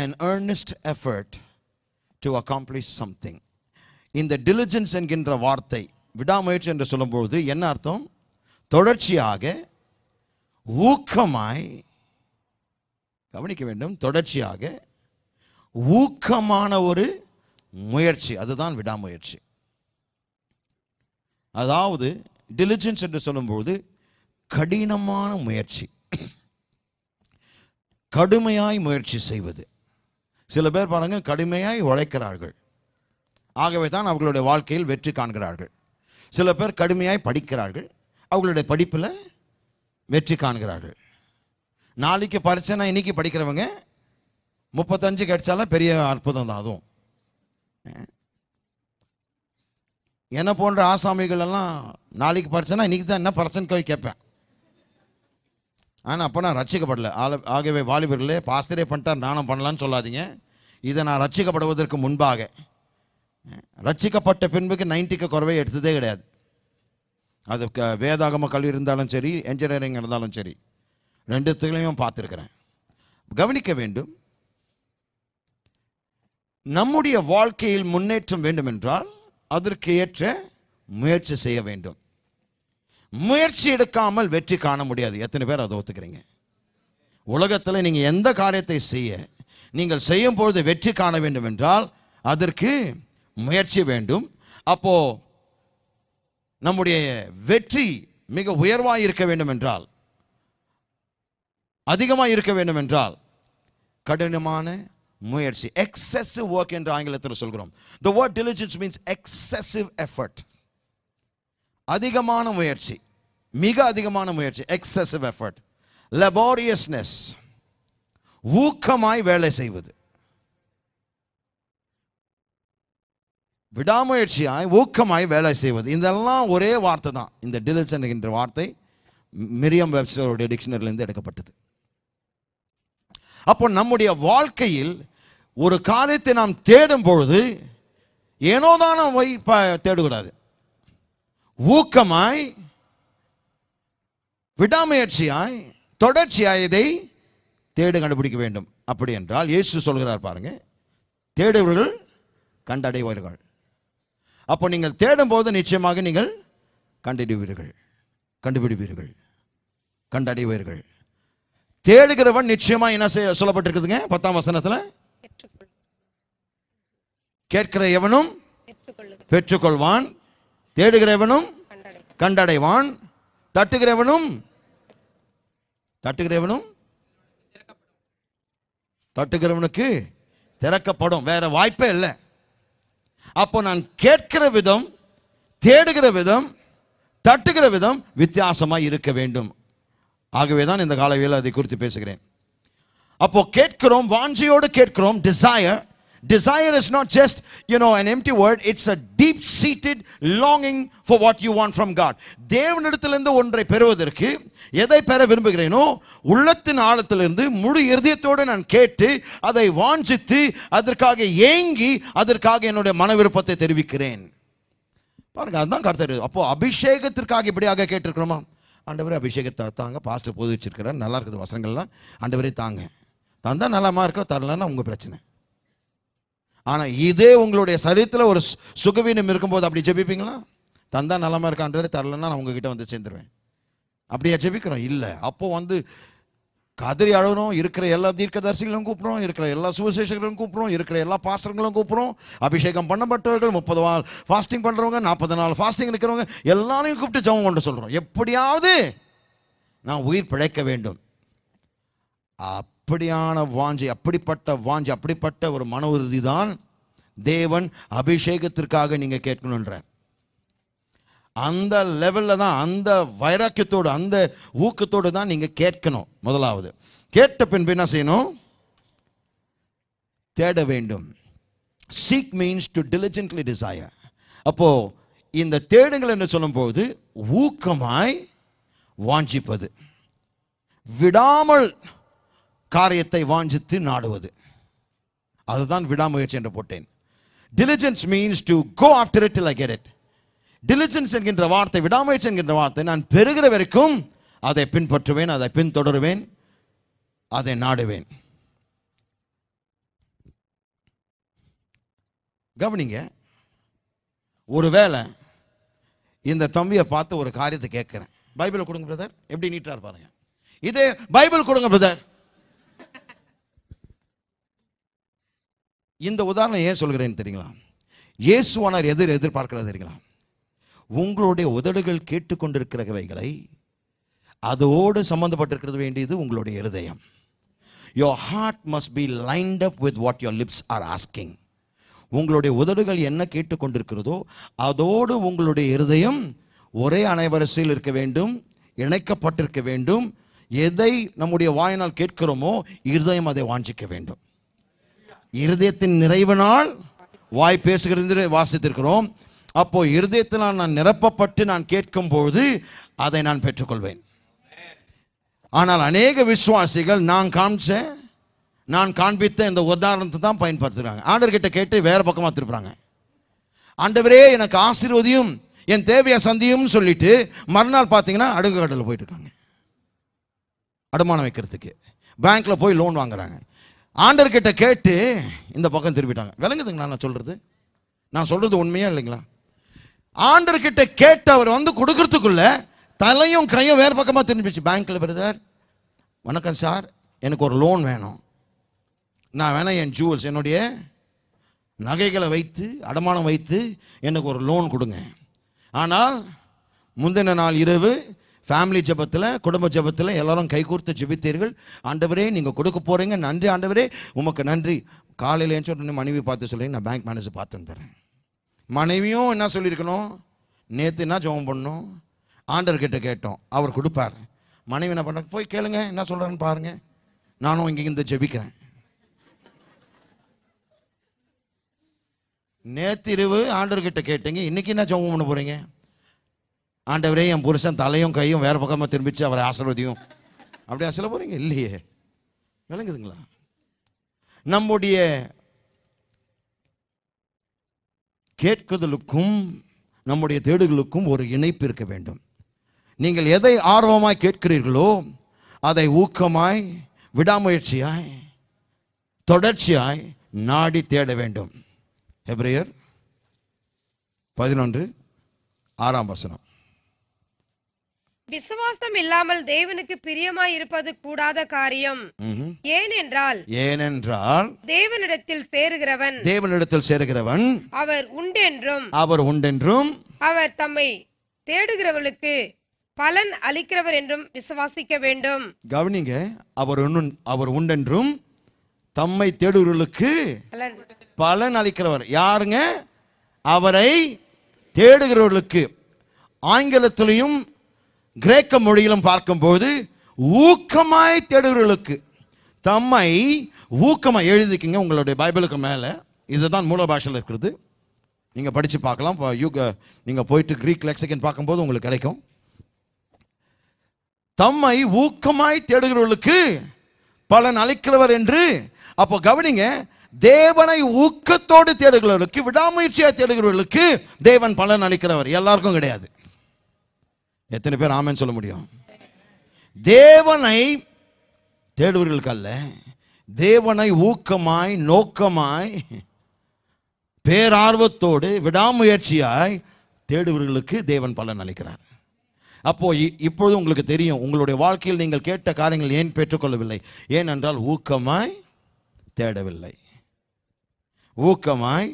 and earnest effort to accomplish something. இந்த diligence என்கின்ற வார்த்தை, விடாமுயற்சி என்று சொல்லும்போது என்ன அர்த்தம்? தொடர்ச்சியாக, ஊக்கமாய், கவனிக்க வேண்டும், தொடர்ச்சியாக ஊக்கமான ஒரு முயற்சி, அதுதான் விடாமுயற்சி. அதாவது diligence என்று சொல்லும்போது கடினமான முயற்சி, கடுமையாய் முயற்சி செய்வது. சில பேர் பாருங்க, கடுமையாய் உழைக்கிறார்கள், ஆகவே தான் அவர்களுடைய வாழ்க்கையில் வெற்றி காண்கிறார்கள். சில பேர் கடுமையாய் படிக்கிறார்கள், அவர்களுடைய படிப்பில் வெற்றி காண்கிறார்கள். நாளைக்கு பரீட்சைனா இன்னைக்கு படிக்கிறவங்க 35 கிடைச்சாலும் பெரிய அற்புதம் தான். அதுவும் என்ன போன்ற ஆசாமிகள் எல்லாம் நாளைக்கு பரீட்சைனா இன்னைக்கு தான் என்ன பர்சன்ட் போய் கேட்பேன். ஆனால் அப்போ நான் ரட்சிக்கப்படலை. ஆகவே வாலிபர்களே, பாஸ்டரே பண்ணிட்டார் நானும் பண்ணலான்னு சொல்லாதீங்க. இதை நான் ரட்சிக்கப்படுவதற்கு முன்பாக, ரட்சிக்கப்பட்ட பின்புக்கு 90க்கு குறைவே எடுத்ததே கிடையாது. அது வேதாகம கல்வி இருந்தாலும் சரி, என்ஜினியரிங் இருந்தாலும் சரி, ரெண்டுத்துலையும் பார்த்துருக்கிறேன். கவனிக்க வேண்டும், நம்முடைய வாழ்க்கையில் முன்னேற்றம் வேண்டும் என்றால் அதற்கு ஏற்ற முயற்சி செய்ய வேண்டும். முயற்சி எடுக்காமல் வெற்றி காண முடியாது. எத்தனை பேர் அதை ஒத்துக்கிறீங்க? உலகத்தில் நீங்கள் எந்த காரியத்தை நீங்கள் செய்யும் பொழுது வெற்றி காண வேண்டும் என்றால் அதற்கு முயற்சி வேண்டும். அப்போ நம்முடைய வெற்றி மிக உயர்வாக இருக்க வேண்டும் என்றால், அதிகமாக இருக்க வேண்டும் என்றால் கடினமான முயற்சி, எக்ஸசிவ் ஒர்க் என்று ஆங்கிலத்தில் சொல்கிறோம். The word diligence means excessive effort. அதிகமான முயற்சி, மிக அதிகமான முயற்சி, excessive effort. Laboriousness, ஊக்கமாய் வேலை செய்வது. விடாமுயற்சியாய் ஊக்கமாய் வேலை செய்வது, இதெல்லாம் ஒரே வார்த்தை தான். இந்த diligence என்கின்ற வார்த்தை மிரியம் வெப்ஸ்டருடைய டிக்ஷனரியிலிருந்து எடுக்கப்பட்டது. அப்போ நம்முடைய வாழ்க்கையில் ஒரு காரியத்தை நாம் தேடும் பொழுது ஏனோதான தேடக்கூடாது. ஊக்கமாய், விடாமுயற்சியாய், தொடர்ச்சியாய் இதை தேடு கண்டுபிடிக்க வேண்டும். அப்படி என்றால் இயேசு சொல்கிறார் பாருங்க, தேடுவர்கள் கண்டடைவார்கள். அப்போ நீங்கள் தேடும் போது நிச்சயமாக நீங்கள் கண்டுபிடிப்பீர்கள், கண்டடைவீர்கள். தேடுகிறவன் நிச்சயமா என்ன சொல்லப்பட்டிருக்குதுங்க 10ஆம் வசனத்துல? கேட்கிற எவனும் பெற்றுக்கொள்வான், தேடுகிறவனும் கண்டடைவான், தட்டுகிறவனுக்கு திறக்கப்படும். வேற வாய்ப்பே இல்லை. அப்போ நான் கேட்கிற விதம் தேடுகிற விதம், தட்டுகிற விதம் வித்தியாசமாய் இருக்க வேண்டும். ஆகவே தான் இந்த காலையில் அதை குறித்து பேசுகிறேன். அப்போ கேட்கிறோம், வாஞ்சையோடு கேட்கிறோம். Desire is not just, an empty word. It's a deep-seated longing for what you want from God. தேவனிடத்திலிருந்து ஒன்றை பெறுவதற்கு எதை பெற விரும்புகிறேனோ உள்ளத்தின் ஆழத்திலிருந்து முழு இருதயத்தோடு நான் கேட்டு அதை வாஞ்சித்து அதற்காக ஏங்கி அதற்காக என்னுடைய மன விருப்பத்தை தெரிவிக்கிறேன். பாருங்க, அதுதான் கர்த்தர். அப்போ அபிஷேகத்திற்காக இப்படியாக கேட்டிருக்கிறோமா? ஆண்டவரே அபிஷேகத்தை தாங்க, பாஸ்டர் போது வச்சிருக்கிறார், நல்லா இருக்குது வசனங்கள்லாம், ஆண்டவரே தாங்க. தந்தா நலமா இருக்கோ, தரலன்னா உங்க பிரச்சனை. ஆனா இதே உங்களுடைய சரீரத்தில் ஒரு சுகவீனம் இருக்கும்போது அப்படி ஜெபிப்பீங்களா? தந்தா நலமா இருக்க ஆண்டவரே, தரலன்னா நான் உங்ககிட்ட வந்து சேர்ந்துருவேன். அப்படியா ஜெபிக்கிறோம்? இல்லை. அப்போ கதறி அழகிறோம். இருக்கிற எல்லா தீர்க்கதரிசிகளும் கூப்பிட்றோம், இருக்கிற எல்லா சுவிசேஷங்களும் கூப்பிட்றோம், இருக்கிற எல்லா பாஸ்டர்களும் கூப்பிட்றோம், அபிஷேகம் பண்ணப்பட்டவர்கள், 30 நாள் ஃபாஸ்டிங் பண்ணுறவங்க, 40 நாள் ஃபாஸ்டிங் இருக்கிறவங்க எல்லாரையும் கூப்பிட்டு ஜெபம் பண்ண சொல்கிறோம். எப்படியாவது நான் உயிர் பிழைக்க வேண்டும். அப்படியான வாஞ்சை, அப்படிப்பட்ட ஒரு மன உறுதி தான் தேவன் அபிஷேகத்திற்காக நீங்க கேட்கணுன்றார். அந்த லெவல்ல தான், அந்த வைராக்கியத்தோடு, அந்த ஊக்கத்தோடு தான் நீங்க கேட்கணும். முதலாவது கேட்ட பின்பு என்ன செய்யணும்? தேட வேண்டும். Seek means to diligently desire. அப்போ இந்த தேடுங்கள் என்று சொல்லும்போது ஊக்கமாய் வாஞ்சிப்பது, விடாமல் காரியத்தை வாஞ்சித்து நாடுவது, அதுதான் விடாமுயற்சி என்று போட்டேன். Diligence means to go after it till I get it. Diligence என்கின்ற வார்த்தை, விடாமுயற்சி என்கின்ற வார்த்தை, நான் பெறுகிற வரைக்கும் அதை பின்பற்றுவேன், அதை பின்தொடருவேன், அதை நாடுவேன். கவனிங்க, ஒருவேளை இந்த தம்பியை பார்த்து ஒரு காரியத்தை கேட்கிறேன், பைபிள் கொடுங்க பிரதர், எப்படி நீட்டா இருப்பாருங்க, இதே பைபிள் கொடுங்க பிரதர். இந்த உதாரணம் ஏன் சொல்கிறேன்னு தெரியுங்களா? இயேசுவானார் எதிர்பார்க்கிறது தெரியுங்களா? உங்களுடைய உதடுகள் கேட்டுக்கொண்டிருக்கிறவைகளை அதோடு சம்பந்தப்பட்டிருக்கிறது வேண்டியது உங்களுடைய இருதயம். Your heart must be lined up with what your lips are asking. உங்களுடைய உதடுகள் என்ன கேட்டுக்கொண்டிருக்கிறதோ அதோடு உங்களுடைய இருதயம் ஒரே அனைவரிசையில் இருக்க வேண்டும், இணைக்கப்பட்டிருக்க வேண்டும். எதை நம்முடைய வாயினால் கேட்கிறோமோ இருதயம் அதை வாஞ்சிக்க வேண்டும். இருதயத்தின் நிறைவினால் வாய் பேசுகிறது வாசித்திருக்கிறோம். அப்போ இருதயத்தினால் நான் நிரப்பப்பட்டு நான் கேட்கும் பொழுது அதை நான் பெற்றுக்கொள்வேன். ஆனால் அநேக விசுவாசிகள் நான் காண்பித்த இந்த உதாரணத்தை தான் பயன்படுத்துகிறாங்க. ஆண்டவர்கிட்ட கேட்டு வேற பக்கமாக திருப்புறாங்க. ஆண்டவரே எனக்கு ஆசீர்வதியும், என் தேவையை சந்தியும் சொல்லிட்டு மறுநாள் பார்த்தீங்கன்னா அடுக்கு கடையில் போயிட்டு இருக்காங்க, அடமானம் வைக்கிறதுக்கு பேங்க்ல போய் லோன் வாங்குறாங்க. ஆண்டவர்கிட்ட கேட்டு இந்த பக்கம் திருப்பிட்டாங்க. விளங்குதுங்களா நான் சொல்றது உண்மையா இல்லைங்களா? ஆண்டவர்கிட்ட கேட்டு அவர் கொடுக்கறதுக்குள்ள தலையும் கையும் வேறு பக்கமாக திரும்பிச்சு. பேங்க்ல பிரதர் வணக்கம் சார், எனக்கு ஒரு லோன் வேணும், நான் வேணா என் ஜுவல்ஸ், என்னுடைய நகைகளை வைத்து அடமானம் வைத்து எனக்கு ஒரு லோன் கொடுங்க. ஆனால் முந்தின நாள் இரவு ஃபேமிலி ஜெபத்தில், குடும்ப ஜெபத்தில் எல்லாரும் கைகூர்த்து ஜெபித்தீர்கள். ஆண்டவரே நீங்கள் கொடுக்க போகிறீங்க, நன்றி ஆண்டவரே, உமக்கு நன்றி. காலையில் ஏன் சொல்கிறேன், மனைவி பார்த்து சொல்கிறேன், நான் பேங்க் மேனேஜர் பார்த்து தரேன். மனைவியும் என்ன சொல்லியிருக்கணும், நேற்று என்ன ஜெபம் பண்ணணும், ஆண்டவர்கிட்ட கேட்டோம், அவர் கொடுப்பார். மனைவி என்ன பண்ணுற, போய் கேளுங்க என்ன சொல்கிறேன்னு பாருங்கள், நானும் இங்கே இந்த ஜெபிக்கிறேன். நேற்று இரவு ஆண்டவர்கிட்ட கேட்டீங்க, இன்னைக்கு என்ன ஜெபம் பண்ண போகிறீங்க? ஆண்டவரே என் புருஷன் தலையும் கையும் வேறு பக்கமாக திரும்பிச்சு, அவரை ஆசீர்வதியும், அப்படியா சொல்ல போகிறீங்க? இல்லையே. விளங்குதுங்களா? நம்முடைய கேட்குதலுக்கும் நம்முடைய தேடுகளுக்கும் ஒரு இணைப்பு இருக்க வேண்டும். நீங்கள் எதை ஆர்வமாய் கேட்கிறீர்களோ அதை ஊக்கமாய், விடாமுயற்சியாய், தொடர்ச்சியாய் நாடி தேட வேண்டும். எபிரேயர் 11:6 விசுவாசம் இல்லாமல் தேவனுக்கு பிரியமாய் இருப்பது கூடாத காரியம். ஏனென்றால் தேவனிடத்தில் சேருகிறவன் அவர் உண்டென்றும் அவர் தம்மை தேடுகிறவர்களுக்கு பலன் அளிக்கிறவர் என்றும் விசுவாசிக்க வேண்டும். கவனிங்க, அவர் உண்டென்றும் தம்மை தேடுகிறவர்களுக்கு பலன் அளிக்கிறவர். யாருங்க? அவரை தேடுகிறவர்களுக்கு ஆங்கிலத்திலையும் கிரேக்க மொழியிலும் பார்க்கும்போது ஊக்கமாய் தேடுகிறவர்களுக்கு, தம்மை ஊக்கமாய் எழுதிக்கிங்க உங்களுடைய பைபிளுக்கு மேலே. இதுதான் மூல பாஷையில் இருக்கிறது, நீங்கள் படித்து பார்க்கலாம். நீங்கள் போயிட்டு கிரீக் லெக்சிகன் பார்க்கும்போது உங்களுக்கு கிடைக்கும். தம்மை ஊக்கமாய் தேடுகிறவர்களுக்கு பலன் அளிக்கிறவர் என்று. அப்போ கவனிங்க, தேவனை ஊக்கத்தோடு தேடுகிறவர்களுக்கு, விடாமுயற்சியாக தேடுகிறவர்களுக்கு தேவன் பலன் அளிக்கிறவர். எல்லாருக்கும் கிடையாது. எத்தனை பேர் ஆமென் சொல்ல முடியும்? தேவனை தேடுவர்களுக்கு அல்ல, தேவனை ஊக்கமாய் நோக்கமாய் பேரார்வத்தோடு விடாமுயற்சியாய் தேடுவர்களுக்கு தேவன் பலன் அளிக்கிறார். அப்போ இப்பொழுது உங்களுக்கு தெரியும், உங்களுடைய வாழ்க்கையில் நீங்கள் கேட்ட காரியங்கள் ஏன் பெற்றுக்கொள்ளவில்லை? ஏனென்றால் ஊக்கமாய் தேடவில்லை. ஊக்கமாய்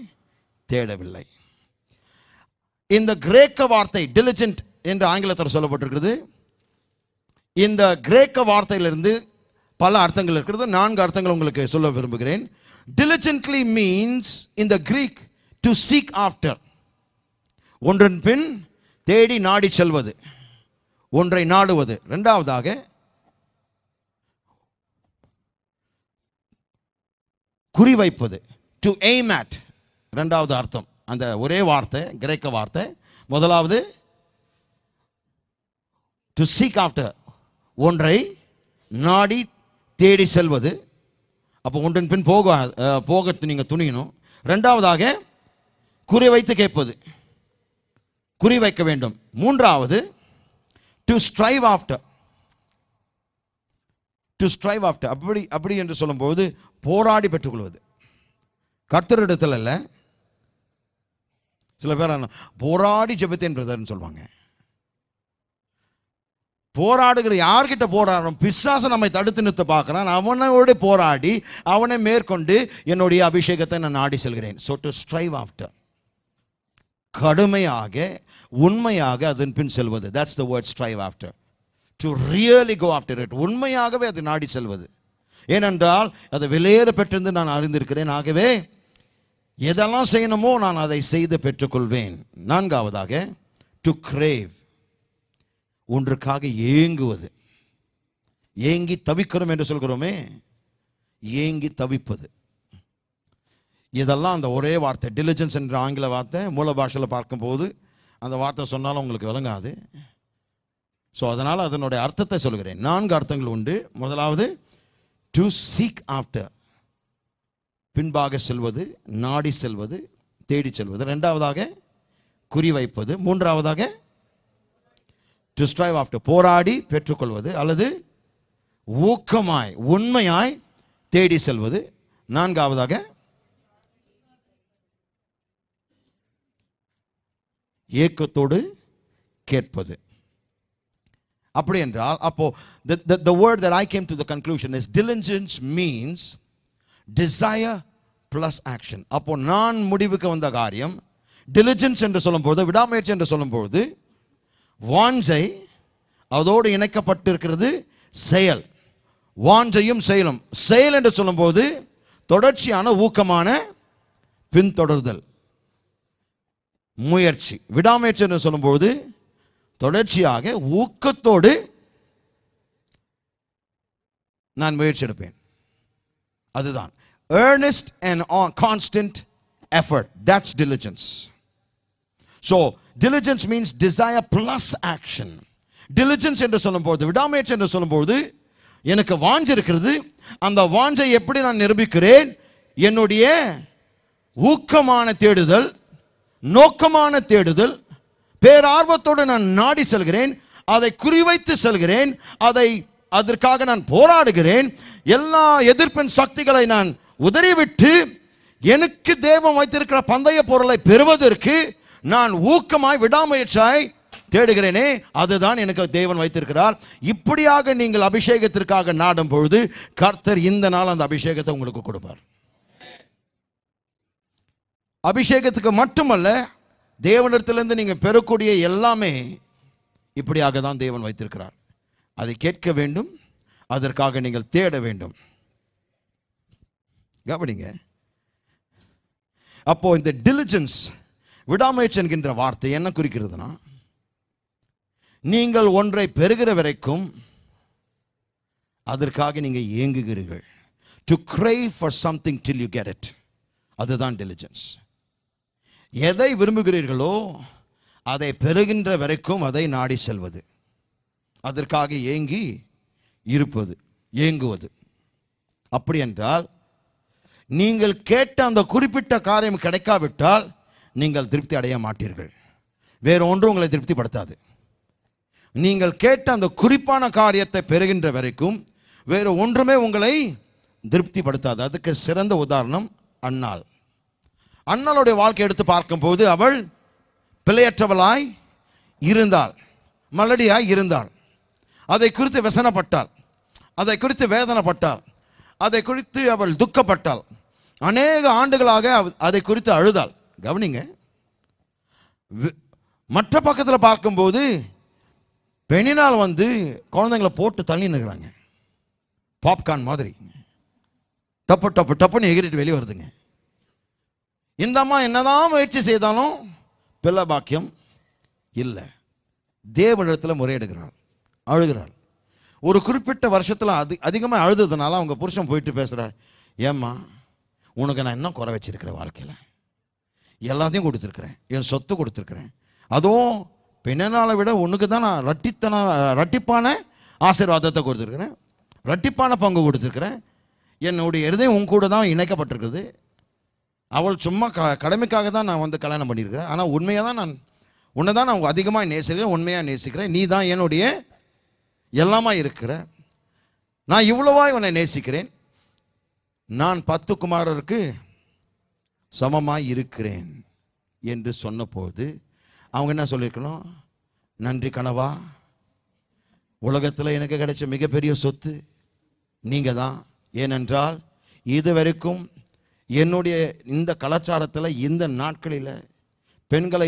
தேடவில்லை. இந்த கிரேக்க வார்த்தை diligent என்று ஆங்கிலத்தில் சொல்லப்பட்டிருக்கிறது. இந்த கிரேக்க வார்த்தையிலிருந்து பல அர்த்தங்கள் இருக்கிறது. 4 அர்த்தங்கள் உங்களுக்கு சொல்ல விரும்புகிறேன். diligently means in the Greek to seek after, ஒன்றன் பின் தேடி நாடி செல்வது, ஒன்றை நாடுவது. இரண்டாவதாக குறிவைப்பது, to aim at. இரண்டாவது அர்த்தம் அந்த ஒரே வார்த்தை, கிரேக்க வார்த்தை. முதலாவது to seek after, ஒன்றை நாடி தேடி செல்வது. அப்போ ஒன்றின் பின் போக நீங்கள் துணியணும். இரண்டாவதாக குறிவைத்து கேட்பது, குறிவைக்க வேண்டும். மூன்றாவது to strive after, to strive after. அப்படி என்று சொல்லும்போது போராடி பெற்றுக்கொள்வது. கர்த்தரிடத்தில் அல்ல. சில பேர் போராடி ஜெபித்தேன் பிரதர்னு சொல்லுவாங்க. போராடுகிற யார்கிட்ட போராடுறோம்? பிசாசை நம்மை தடுத்து நிறுத்த பார்க்கிறான். அவனோடு போராடி அவனை மேற்கொண்டு என்னுடைய அபிஷேகத்தை நான் நாடி செல்கிறேன். ஸோ டு ஸ்ட்ரைவ் ஆஃப்டர், கடுமையாக உண்மையாக அதன் பின் செல்வது. That's the word strive after. To really go after it, உண்மையாகவே அதை நாடி செல்வது. ஏனென்றால் அதை வெளியேற பெற்றிருந்து நான் அறிந்திருக்கிறேன். ஆகவே எதெல்லாம் செய்யணுமோ நான் அதை செய்து பெற்றுக்கொள்வேன். நான்காவதாக டு கிரேவ், ஒன்றுக்காக ஏங்குவது. ஏங்கி தவிக்கிறோம் என்று சொல்கிறோமே, ஏங்கி தவிப்பது. இதெல்லாம் அந்த ஒரே வார்த்தை diligence என்ற ஆங்கில வார்த்தை. மூல பாஷையில் பார்க்கும்போது அந்த வார்த்தை சொன்னாலும் உங்களுக்கு விளங்காது. ஸோ அதனால் அதனுடைய அர்த்தத்தை சொல்கிறேன். 4 அர்த்தங்கள் உண்டு. முதலாவது டு சீக் ஆஃப்டர், பின்பாக செல்வது, நாடி செல்வது, தேடி செல்வது. இரண்டாவதாக குறிவைப்பது. மூன்றாவதாக டு ஸ்ட்ரைவ் ஆஃப்டர், போராடி பெற்றுக்கொள்வது அல்லது ஊக்கமாய் உண்மையாய் தேடி செல்வது. நான்காவதாக ஏக்கத்தோடு கேட்பது. அப்படி என்றால் அப்போ the word that I came to the conclusion is diligence means desire plus action. அப்போ நான் முடிவுக்கு வந்த காரியம் diligence என்று சொல்லும்போது, விடாமுயற்சி என்று சொல்லும்போது, வாஞ்சை அதோடு இணைக்கப்பட்டிருக்கிறது செயல். வாஞ்சையும் செயலும். செயல் என்று சொல்லும்போது தொடர்ச்சியான ஊக்கமான பின்தொடர்தல், முயற்சி. விடாமுயற்சி என்று சொல்லும்போது தொடர்ச்சியாக ஊக்கத்தோடு நான் முயற்சி எடுப்பேன். அதுதான் earnest and constant effort. That's diligence. So diligence means desire plus action. diligence என்று சொல்லும்போது, விடாமுயற்சி என்று சொல்லும்போது, எனக்கு வாஞ்சை இருக்கிறது. அந்த வாஞ்சை எப்படி நான் நிரூபிக்கிறேன்? என்னுடைய ஊக்கமான தேடுதல், நோக்கமான தேடுதல், பேரார்வத்தோடு நான் நாடி செல்கிறேன், அதை குறிவைத்து செல்கிறேன், அதற்காக நான் போராடுகிறேன். எல்லா எதிர்ப்பின் சக்திகளை நான் உதறிவிட்டு எனக்கு தேவன் வைத்திருக்கிற பந்தய பொருளை பெறுவதற்கு நான் ஊக்கமாய் விடாமுயற்சியாய் தேடுகிறேனே, அதுதான் எனக்கு தேவன் வைத்திருக்கிறார். இப்படியாக நீங்கள் அபிஷேகத்திற்காக நாடும் பொழுது கர்த்தர் இந்த நாள் அந்த அபிஷேகத்தை உங்களுக்கு கொடுப்பார். அபிஷேகத்துக்கு மட்டுமல்ல, தேவனிடத்திலிருந்து நீங்கள் பெறக்கூடிய எல்லாமே இப்படியாக தான் தேவன் வைத்திருக்கிறார். அதை கேட்க வேண்டும், அதற்காக நீங்கள் தேட வேண்டும். கவனிங்க. அப்போ இந்த diligence, விடாமுயற்சி என்கின்ற வார்த்தை என்ன குறிக்கிறதுனா, நீங்கள் ஒன்றை பெறுகிற வரைக்கும் அதற்காக நீங்க ஏங்குகிறீர்கள். To crave for something till you get it. அதுதான் diligence. எதை விரும்புகிறீர்களோ அதை பெறுகின்ற வரைக்கும் அதை நாடி செல்வது, அதற்காக ஏங்கி இருப்பது, ஏங்குவது. அப்படி என்றால் நீங்கள் கேட்ட அந்த குறிப்பிட்ட காரியம் கிடைக்காவிட்டால் நீங்கள் திருப்தி அடைய மாட்டீர்கள். வேற ஒன்று உங்களை திருப்திப்படுத்தாது. நீங்கள் கேட்ட அந்த குறிப்பான காரியத்தை பெறுகின்ற வரைக்கும் வேறு ஒன்றுமே உங்களை திருப்திப்படுத்தாது. அதுக்கு சிறந்த உதாரணம் அன்னாள். அன்னாளுடைய வாழ்க்கை எடுத்து பார்க்கும்போது அவள் பிழையற்றவளாய் இருந்தாள், மலடியாய் இருந்தாள். அதை குறித்து व्यसனப்பட்டாள், அதை குறித்து வேதனைப்பட்டாள், அதை குறித்து அவள் துக்கப்பட்டாள். அநேக ஆண்டுகளாக அதை குறித்து அழுதாள். கவனிங்க, மற்ற பக்கத்தில் பார்க்கும்போது பெண்ணினால் குழந்தைங்களை போட்டு தள்ளி நிற்கிறாங்க, பாப்கார்ன் மாதிரி டப்பு டப்பு டப்புன்னு எகிரிட்டு வெளியே வருதுங்க. இந்த அம்மா என்னதான் முயற்சி செய்தாலும் பிள்ளை பாக்கியம் இல்லை. தேவனிடத்தில் முறையிடுகிறாள், அழுகிறாள். ஒரு குறிப்பிட்ட வருஷத்தில் அதிகமாக அழுதுனால அவங்க புருஷன் போயிட்டு பேசுகிறார், ஏம்மா உனக்கு நான் என்ன குறை வச்சிருக்கிறேன், வாழ்க்கையில் எல்லாத்தையும் கொடுத்துருக்குறேன், என் சொத்து கொடுத்துருக்குறேன், அதுவும் பெண்ணாலை விட உனக்கு தான் நான் ரட்டிப்பான ஆசீர்வாதத்தை கொடுத்துருக்குறேன், ரட்டிப்பான பங்கு கொடுத்துருக்குறேன், என்னுடைய இருதயம் உன் கூட தான் இணைக்கப்பட்டிருக்குது. அவள் சும்மா கடமைக்காக தான் நான் கல்யாணம் பண்ணியிருக்கிறேன். ஆனால் உண்மையாக தான் நான் உன்னை தான் நான் அதிகமாக நேசிக்கிறேன், உண்மையாக நேசிக்கிறேன். நீ தான் என்னுடைய எல்லாமா இருக்கிற, நான் இவ்வளவாய் உன்னை நேசிக்கிறேன், நான் 10 குமாரருக்கு சமமாய் இருக்கிறேன் என்று சொன்னபோது அவங்க என்ன சொல்லியிருக்கணும், நன்றி கனவா, உலகத்தில் எனக்கு கிடைச்ச மிகப்பெரிய சொத்து நீங்கள் தான். ஏனென்றால் இது வரைக்கும் என்னுடைய இந்த கலாச்சாரத்தில் இந்த நாட்களில் பெண்களை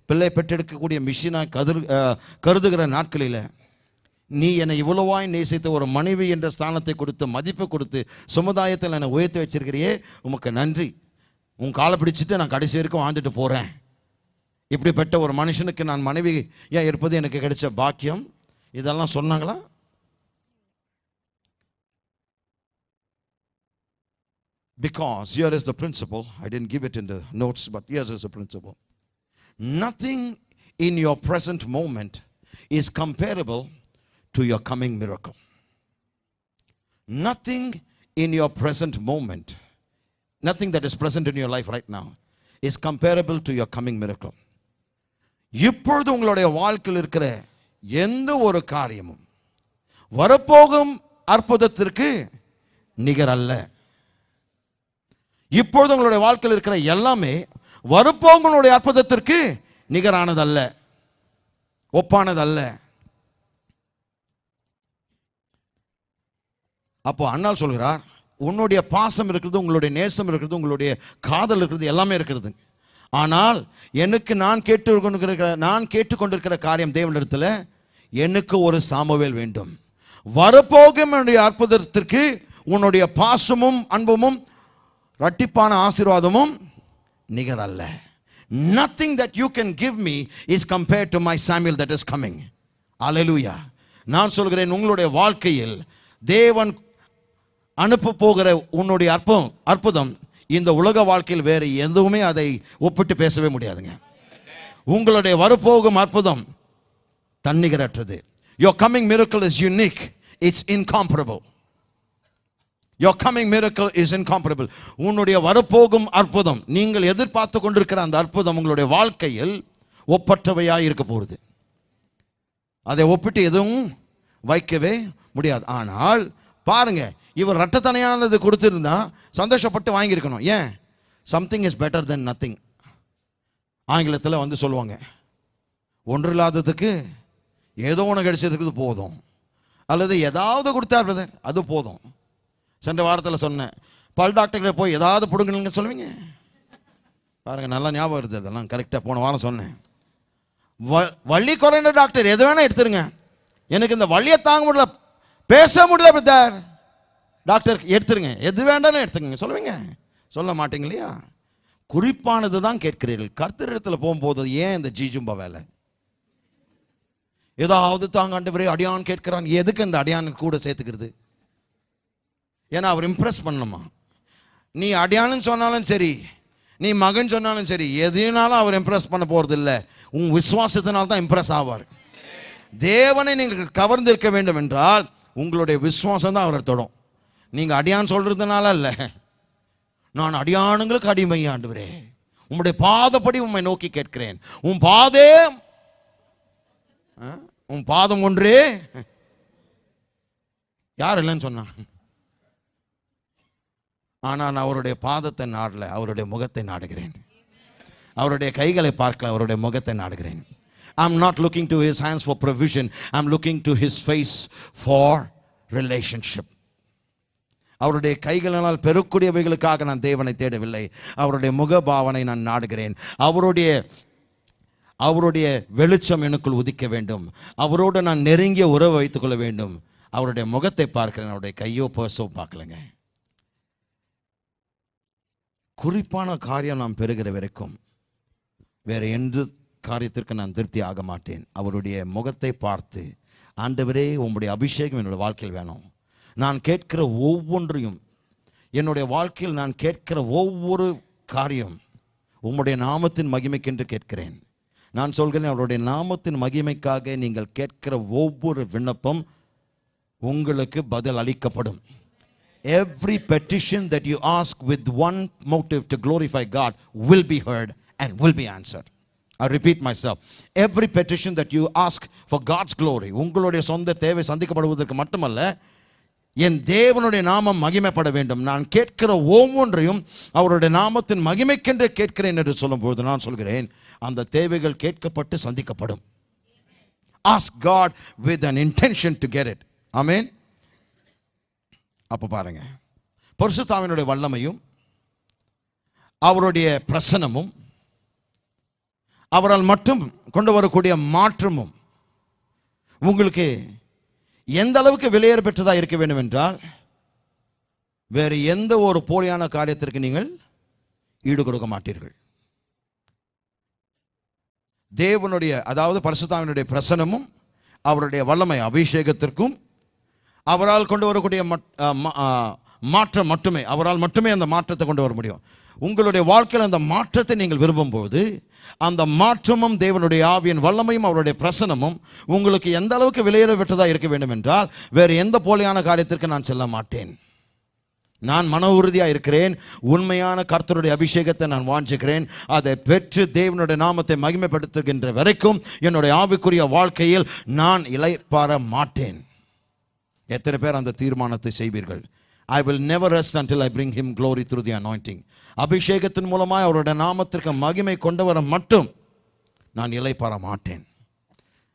பிள்ளை பெற்றெடுக்கக்கூடிய மிஷினாக கருதுகிற நாட்களில் நீ என்னை இவ்வளவாய் நேசித்த ஒரு மனைவி என்ற ஸ்தானத்தை கொடுத்து மதிப்பு கொடுத்து சமுதாயத்தில் என்னை உயர்த்தி வச்சிருக்கிறியே, உமக்கு நன்றி. உன் காலை பிடிச்சிட்டு நான் கடைசி வரைக்கும் வாழ்ந்துட்டு போகிறேன். இப்படிப்பட்ட ஒரு மனுஷனுக்கு நான் மனைவி ஏன் இருப்பது எனக்கு கிடைச்ச பாக்கியம். இதெல்லாம் சொன்னாங்களா? Because here is the principle. I didn't give it in the notes, but here is the principle. Nothing in your present moment is comparable to your coming miracle. Nothing in your present moment, nothing that is present in your life right now is comparable to your coming miracle. இப்பொழுது உங்களுடைய வாழ்க்கையில் இருக்கிற எந்த ஒரு காரியமும் வரப்போகும் அற்புதத்திற்கு நிகரல்ல. இப்பொழுது உங்களுடைய வாழ்க்கையில் இருக்கிற எல்லாமே வரப்போங்களுடைய அற்புதத்திற்கு நிகரானதல்ல, ஒப்பானதல்ல. அப்போ அண்ணால் சொல்கிறார், உன்னுடைய பாசம் இருக்கிறது, உங்களுடைய நேசம் இருக்கிறது, உங்களுடைய காதல் இருக்கிறது, எல்லாமே இருக்கிறது. ஆனால் எனக்கு நான் கேட்டுக்கொண்டிருக்கிற காரியம் தேவனிடத்தில் எனக்கு ஒரு சாமுவேல் வேண்டும். வரப்போகும் அற்புதத்திற்கு உன்னுடைய பாசமும் அன்பும் இரட்டிப்பான ஆசீர்வாதமும் நிகர் அல்ல. Nothing that you can give me is compared to my Samuel that is coming. Hallelujah. நான் சொல்கிறேன், உங்களுடைய வாழ்க்கையில் தேவன் அனுப்ப போகிற உன்னுடைய அற்புதம் இந்த உலக வாழ்க்கையில் வேறு எதுவுமே அதை ஒப்பிட்டு பேசவே முடியாதுங்க. உங்களுடைய வரப்போகும் அற்புதம் தன்னிகரற்றது. Your coming miracle is unique. It's incomparable. Your coming miracle is incomparable. உன்னுடைய வரப்போகும் அற்புதம், நீங்கள் எதிர்பார்த்து கொண்டிருக்கிற அந்த அற்புதம் உங்களுடைய வாழ்க்கையில் ஒப்பற்றவையாக இருக்க போகிறது. அதை ஒப்பிட்டு எதுவும் வைக்கவே முடியாது. ஆனால் பாருங்க, இவர் இரட்டத்தனையானது கொடுத்திருந்தா சந்தோஷப்பட்டு வாங்கியிருக்கணும். ஏன்? Something is better then nothing. ஆங்கிலத்தில் சொல்லுவாங்க, ஒன்றில்லாததுக்கு ஏதோ ஒன்று கிடைச்சதுக்கு போதும், அல்லது ஏதாவது கொடுத்தார் பிரதர் அது போதும். சென்ற வாரத்தில் சொன்னேன், பல் டாக்டர்கிட்ட போய் ஏதாவது பிடுங்க சொல்லுவீங்க பாருங்க, நல்லா ஞாபகம் வருது. அதெல்லாம் கரெக்டாக போன வாரம் சொன்னேன். வள்ளி குறைந்த டாக்டர் எது வேணா எடுத்துருங்க, எனக்கு இந்த வள்ளியை தாங்க முடியல, பேச முடியல பிரதர், டாக்டர் எடுத்துருங்க, எது வேண்டாம்னு எடுத்துங்க சொல்லுவீங்க? சொல்ல மாட்டீங்க இல்லையா? குறிப்பானது தான் கேட்கிறீர்கள். கர்த்தரிடத்தில் போகும்போது ஏன் இந்த ஜீஜும்பா வேலை? ஏதாவது தாங்க ஆண்டவரே அடியான் கேட்கிறான், எதுக்கு இந்த அடியான் கூட சேர்த்துக்கிறது? ஏன்னா அவர் இம்ப்ரெஸ் பண்ணணுமா? நீ அடியான்னு சொன்னாலும் சரி, நீ மகன் சொன்னாலும் சரி, எதுனாலும் அவர் இம்ப்ரெஸ் பண்ண போறது இல்லை. உன் விசுவாசத்தினால் தான் இம்ப்ரெஸ் ஆவார். தேவனை நீங்கள் கவர்ந்திருக்க வேண்டும் என்றால் உங்களுடைய விசுவாசம் தான் அவரை தொடும். நீங்கள் அடியான் சொல்றதுனால அல்ல. நான் அடியானுங்களுக்கு அடிமை ஆண்டவரே, உம்முடைய பாதப்படி உம்மை நோக்கி கேட்கிறேன். உன் பாதம் ஒன்றே. யார் இல்லைன்னு சொன்னா? ஆனால் நான் அவருடைய பாதத்தை நாடல, அவருடைய முகத்தை நாடுகிறேன். அவருடைய கைகளை பார்க்கல, அவருடைய முகத்தை நாடுகிறேன். I'm not looking to his hands for provision. I'm looking to his face for relationship. அவருடைய கைகளினால் பெறக்கூடியவைகளுக்காக நான் தேவனை தேடவில்லை, அவருடைய முகபாவனை நான் நாடுகிறேன். அவருடைய வெளிச்சம் எனக்குள் உதிக்க வேண்டும். அவரோடு நான் நெருங்கிய உறவை வைத்துக் கொள்ள வேண்டும். அவருடைய முகத்தை பார்க்கிறேன், அவருடைய கையோ பர்ஸோ பார்க்கலங்க. குறிப்பான காரியம் நாம் பெறுகிற வரைக்கும் வேற எந்த காரியத்திற்கு நான் திருப்தி ஆக மாட்டேன். அவருடைய முகத்தை பார்த்து, ஆண்டவரே உம்முடைய அபிஷேகம் என்னுடைய வாழ்க்கையில் வேணும். நான் கேட்கிற ஒவ்வொன்றையும், என்னுடைய வாழ்க்கையில் நான் கேட்கிற ஒவ்வொரு காரியம் உம்முடைய நாமத்தின் மகிமைக்கென்று கேட்கிறேன். நான் சொல்கிறேன், அவருடைய நாமத்தின் மகிமைக்காக நீங்கள் கேட்கிற ஒவ்வொரு விண்ணப்பம் உங்களுக்கு பதில் அளிக்கப்படும். Every petition that you ask with one motive to glorify God will be heard and will be answered. I repeat myself. Every petition that you ask for God's glory, உங்களுடைய சொந்த தேவை சந்திக்கப்படுவதற்கு மட்டுமல்ல, என் தேவனுடைய நாமம் மகிமைப்பட வேண்டும். நான் கேட்கிற ஒவ்வொன்றையும் அவருடைய நாமத்தின் மகிமைக்கென்று கேட்கிறேன் என்று சொல்லும்போது நான் சொல்கிறேன், அந்த தேவைகள் கேட்கப்பட்டு சந்திக்கப்படும். Ask God with an intention to get it. Amen. அப்போ பாருங்க, பரிசுத்தாவினுடைய வல்லமையும் அவருடைய பிரசன்னமும் அவரால் மட்டும் கொண்டு வரக்கூடிய மாற்றமும் உங்களுக்கு எந்த அளவுக்கு விலையேற பெற்றதாக இருக்க வேண்டும் என்றால், வேறு எந்த ஒரு போலியான காரியத்திற்கு நீங்கள் ஈடு கொடுக்க மாட்டீர்கள். தேவனுடைய, அதாவது பரிசுத்தாவினுடைய பிரசன்னமும் அவருடைய வல்லமை அபிஷேகத்திற்கும் அவரால் கொண்டு வரக்கூடிய மாற்றம் மட்டுமே, அவரால் மட்டுமே அந்த மாற்றத்தை கொண்டு வர முடியும். உங்களுடைய வாழ்க்கையில் அந்த மாற்றத்தை நீங்கள் விரும்பும்போது, அந்த மாற்றமும் தேவனுடைய ஆவியின் வல்லமையும் அவருடைய பிரசனமும் உங்களுக்கு எந்த அளவுக்கு விலையேற பெற்றதாக இருக்க வேண்டும் என்றால், வேறு எந்த போலியான காரியத்திற்கு நான் செல்ல மாட்டேன். நான் மன உறுதியாக இருக்கிறேன். உண்மையான கர்த்தருடைய அபிஷேகத்தை நான் வாஞ்சிக்கிறேன். அதை பெற்று தேவனுடைய நாமத்தை மகிமைப்படுத்துகின்ற வரைக்கும் என்னுடைய ஆவிக்குரிய வாழ்க்கையில் நான் இளைப்பாற மாட்டேன். எத்தனை பேர் அந்த தீர்மானத்தை செய்வீர்கள்? I will never rest until I bring him glory through the anointing. அபிஷேகத்தின் மூலமாக அவருடைய நாமத்திற்கு மகிமை கொண்டு வர மட்டும் நான் இளைப்பாற மாட்டேன்.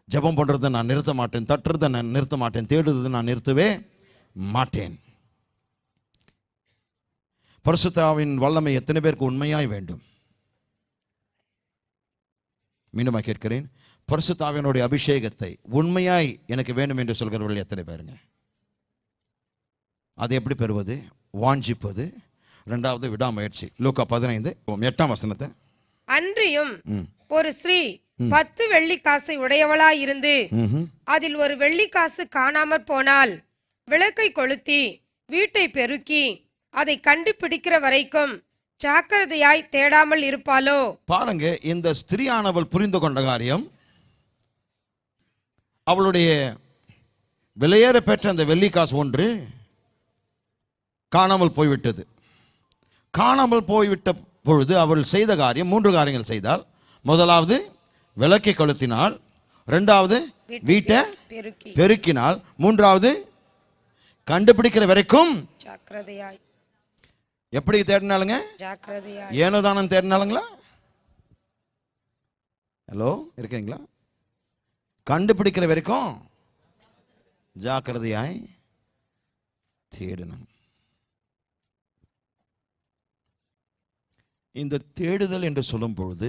ஜெபம் பண்ணுறதை நான் நிறுத்த மாட்டேன், தட்டுறதை நான் நிறுத்த மாட்டேன், தேடுறதை நான் நிறுத்தவே மாட்டேன். பரிசுத்தாவின் வல்லமை எத்தனை பேருக்கு உண்மையாய் வேண்டும்? மீண்டும் கேட்கிறேன், பரிசுத்தாவினுடைய அபிஷேகத்தை உண்மையாய் எனக்கு வேண்டும் என்று சொல்கிறவர்கள் எத்தனை பேருங்க? அதை எப்படி பெறுவது? வாஞ்சிப்பது. இரண்டாவது விடாமுயற்சி. லூக்கா 15:8 அன்றியும் ஒரு ஸ்ரீ 10 வெள்ளிக்காசை உடையவளாய் இருந்து அதில் ஒரு வெள்ளிக்காசு காணாமற் போனால் விளக்கை கொளுத்தி வீட்டை பெருக்கி அதை கண்டுபிடிக்கிற வரைக்கும் ஜாக்கிரதையாய் தேடாமல் இருப்பாளோ? பாருங்க, இந்த ஸ்திரீயானவள் புரிந்து கொண்ட காரியம், அவளுடைய விலையேற பெற்ற அந்த வெள்ளிக்காசு ஒன்று காணாமல் போய்விட்டது. காணாமல் போய்விட்ட பொழுது அவள் செய்த காரியம் 3 காரியங்கள் செய்தால். முதலாவது விளக்கை கொளுத்தினாள், இரண்டாவது வீட்டை பெருக்கினாள், மூன்றாவது கண்டுபிடிக்கிற வரைக்கும் ஜாக்கிரதையாய். எப்படி தேடினாலுங்க? ஜாக்கிரதையாய். ஏனோ தானம் தேடினாலுங்களா? ஹலோ, இருக்கீங்களா? கண்டுபிடிக்கிற வரைக்கும் ஜாக்கிரதையாய் தேடணும். இந்த தேடுதல் என்று சொல்லும் பொழுது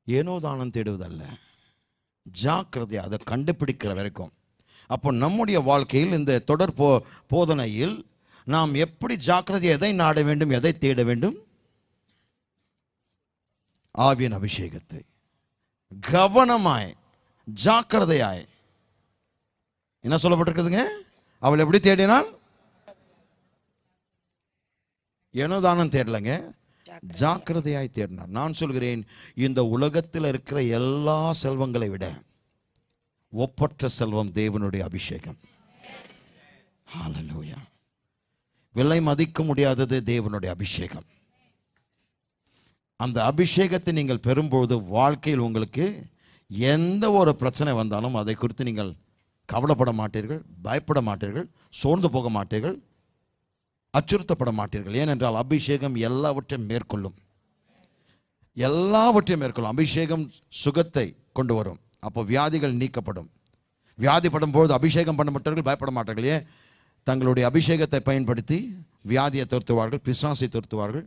ஏனோ தானம் தேடுவதல்ல, ஜாக்கிரதை, அதை கண்டுபிடிக்கிற வரைக்கும். அப்போ நம்முடைய வாழ்க்கையில் இந்த தொடர் போதனையில் நாம் எப்படி ஜாக்கிரதை, எதை நாட வேண்டும், எதை தேட வேண்டும்? ஆவியின் அபிஷேகத்தை கவனமாய் ஜாக்கிரதையாய், என்ன சொல்லப்பட்டிருக்குதுங்க? அவள் எப்படி தேடினாள்? ஏனோதானம் தேடலங்க, ஜாக்கிரதையாய் தேடினார். நான் சொல்கிறேன், இந்த உலகத்தில் இருக்கிற எல்லா செல்வங்களை விட ஒப்பற்ற செல்வம் தேவனுடைய அபிஷேகம். ஹல்லேலூயா. விலை மதிக்க முடியாதது தேவனுடைய அபிஷேகம். அந்த அபிஷேகத்தை நீங்கள் பெறும்போது வாழ்க்கையில் உங்களுக்கு எந்த ஒரு பிரச்சனை வந்தாலும் அதை குறித்து நீங்கள் கவலைப்பட மாட்டீர்கள், பயப்பட மாட்டீர்கள், சோர்ந்து போக மாட்டீர்கள், அச்சுறுத்தப்பட மாட்டீர்கள். ஏனென்றால் அபிஷேகம் எல்லாவற்றையும் மேற்கொள்ளும், எல்லாவற்றையும் மேற்கொள்ளும். அபிஷேகம் சுகத்தை கொண்டு வரும். அப்போ வியாதிகள் நீக்கப்படும். வியாதிப்படும் போது அபிஷேகம் பண்ணப்பட்டவர்கள் பயப்பட மாட்டார்கள். ஏன்? தங்களுடைய அபிஷேகத்தை பயன்படுத்தி வியாதியை துரத்துவார்கள், பிசாசை துரத்துவார்கள்,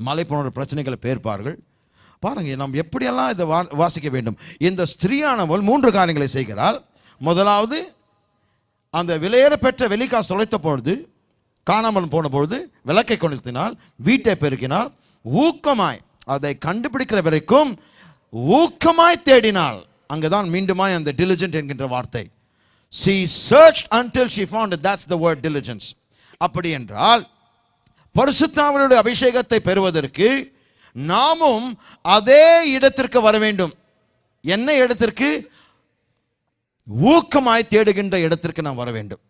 மலை போன்ற பிரச்சனைகளை பேர்ப்பார்கள். பாருங்க, நாம் எப்படியெல்லாம் இதை வாசிக்க வேண்டும். இந்த ஸ்திரீயானவள் 3 காரியங்களை செய்கிறாள். முதலாவது, அந்த விலையேற பெற்ற வெள்ளிக்காசு தொலைத்த பொழுது, காணாமல் போன பொழுது விளக்கை கொளுத்தினாள், வீட்டை பெருக்கினாள், ஊக்கமாய் அதை கண்டுபிடிக்கிற வரைக்கும் ஊக்கமாய் தேடினாள். அங்கதான் மீண்டுமாய் அந்த diligent என்கின்ற வார்த்தை. She searched until she found it. That's the word diligence. அப்படி என்றால் பரிசுத்த ஆவியுடைய அபிஷேகத்தை பெறுவதற்கு நாமும் அதே இடத்திற்கு வர வேண்டும். என்ன இடத்திற்கு? ஊக்கமாய் தேடுகின்ற இடத்திற்கு நாம் வர வேண்டும்.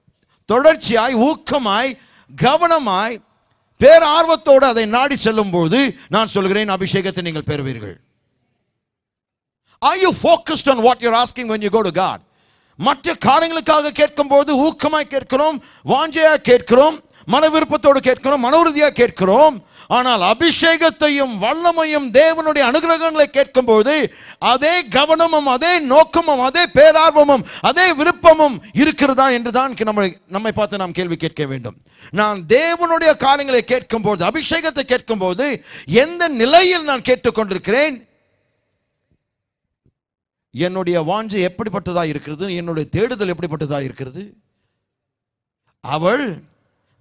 தொடர்ச்சியாய் ஊக்கமாய் கவனமாய் பேரார்வத்தோடு அதை நாடி செல்லும் போது நான் சொல்கிறேன், அபிஷேகத்தை நீங்கள் பெறுவீர்கள். Are you focused on what you're asking when you go to God? மற்ற காரியங்களுக்காக கேட்கும் போது ஊக்கமாய் கேட்கிறோம், வாஞ்சையாக கேட்கிறோம், மன விருப்பத்தோடு கேட்கிறோம், மனோருதியாக கேட்கிறோம். ஆனால் அபிஷேகத்தையும் வல்லமையும் தேவனுடைய அனுகிரகங்களை கேட்கும் போது அதே கவனமும் அதே நோக்கமும் அதே பேரார்வமும் அதே விருப்பமும் இருக்கிறதா என்றுதான் நம்மை பார்த்து நாம் கேள்வி கேட்க வேண்டும். நான் தேவனுடைய காரியங்களை கேட்கும் போது, அபிஷேகத்தை கேட்கும் போது எந்த நிலையில் நான் கேட்டுக்கொண்டிருக்கிறேன்? என்னுடைய வாஞ்சை எப்படிப்பட்டதா இருக்கிறது? என்னுடைய தேடுதல் எப்படிப்பட்டதா இருக்கிறது? அவள்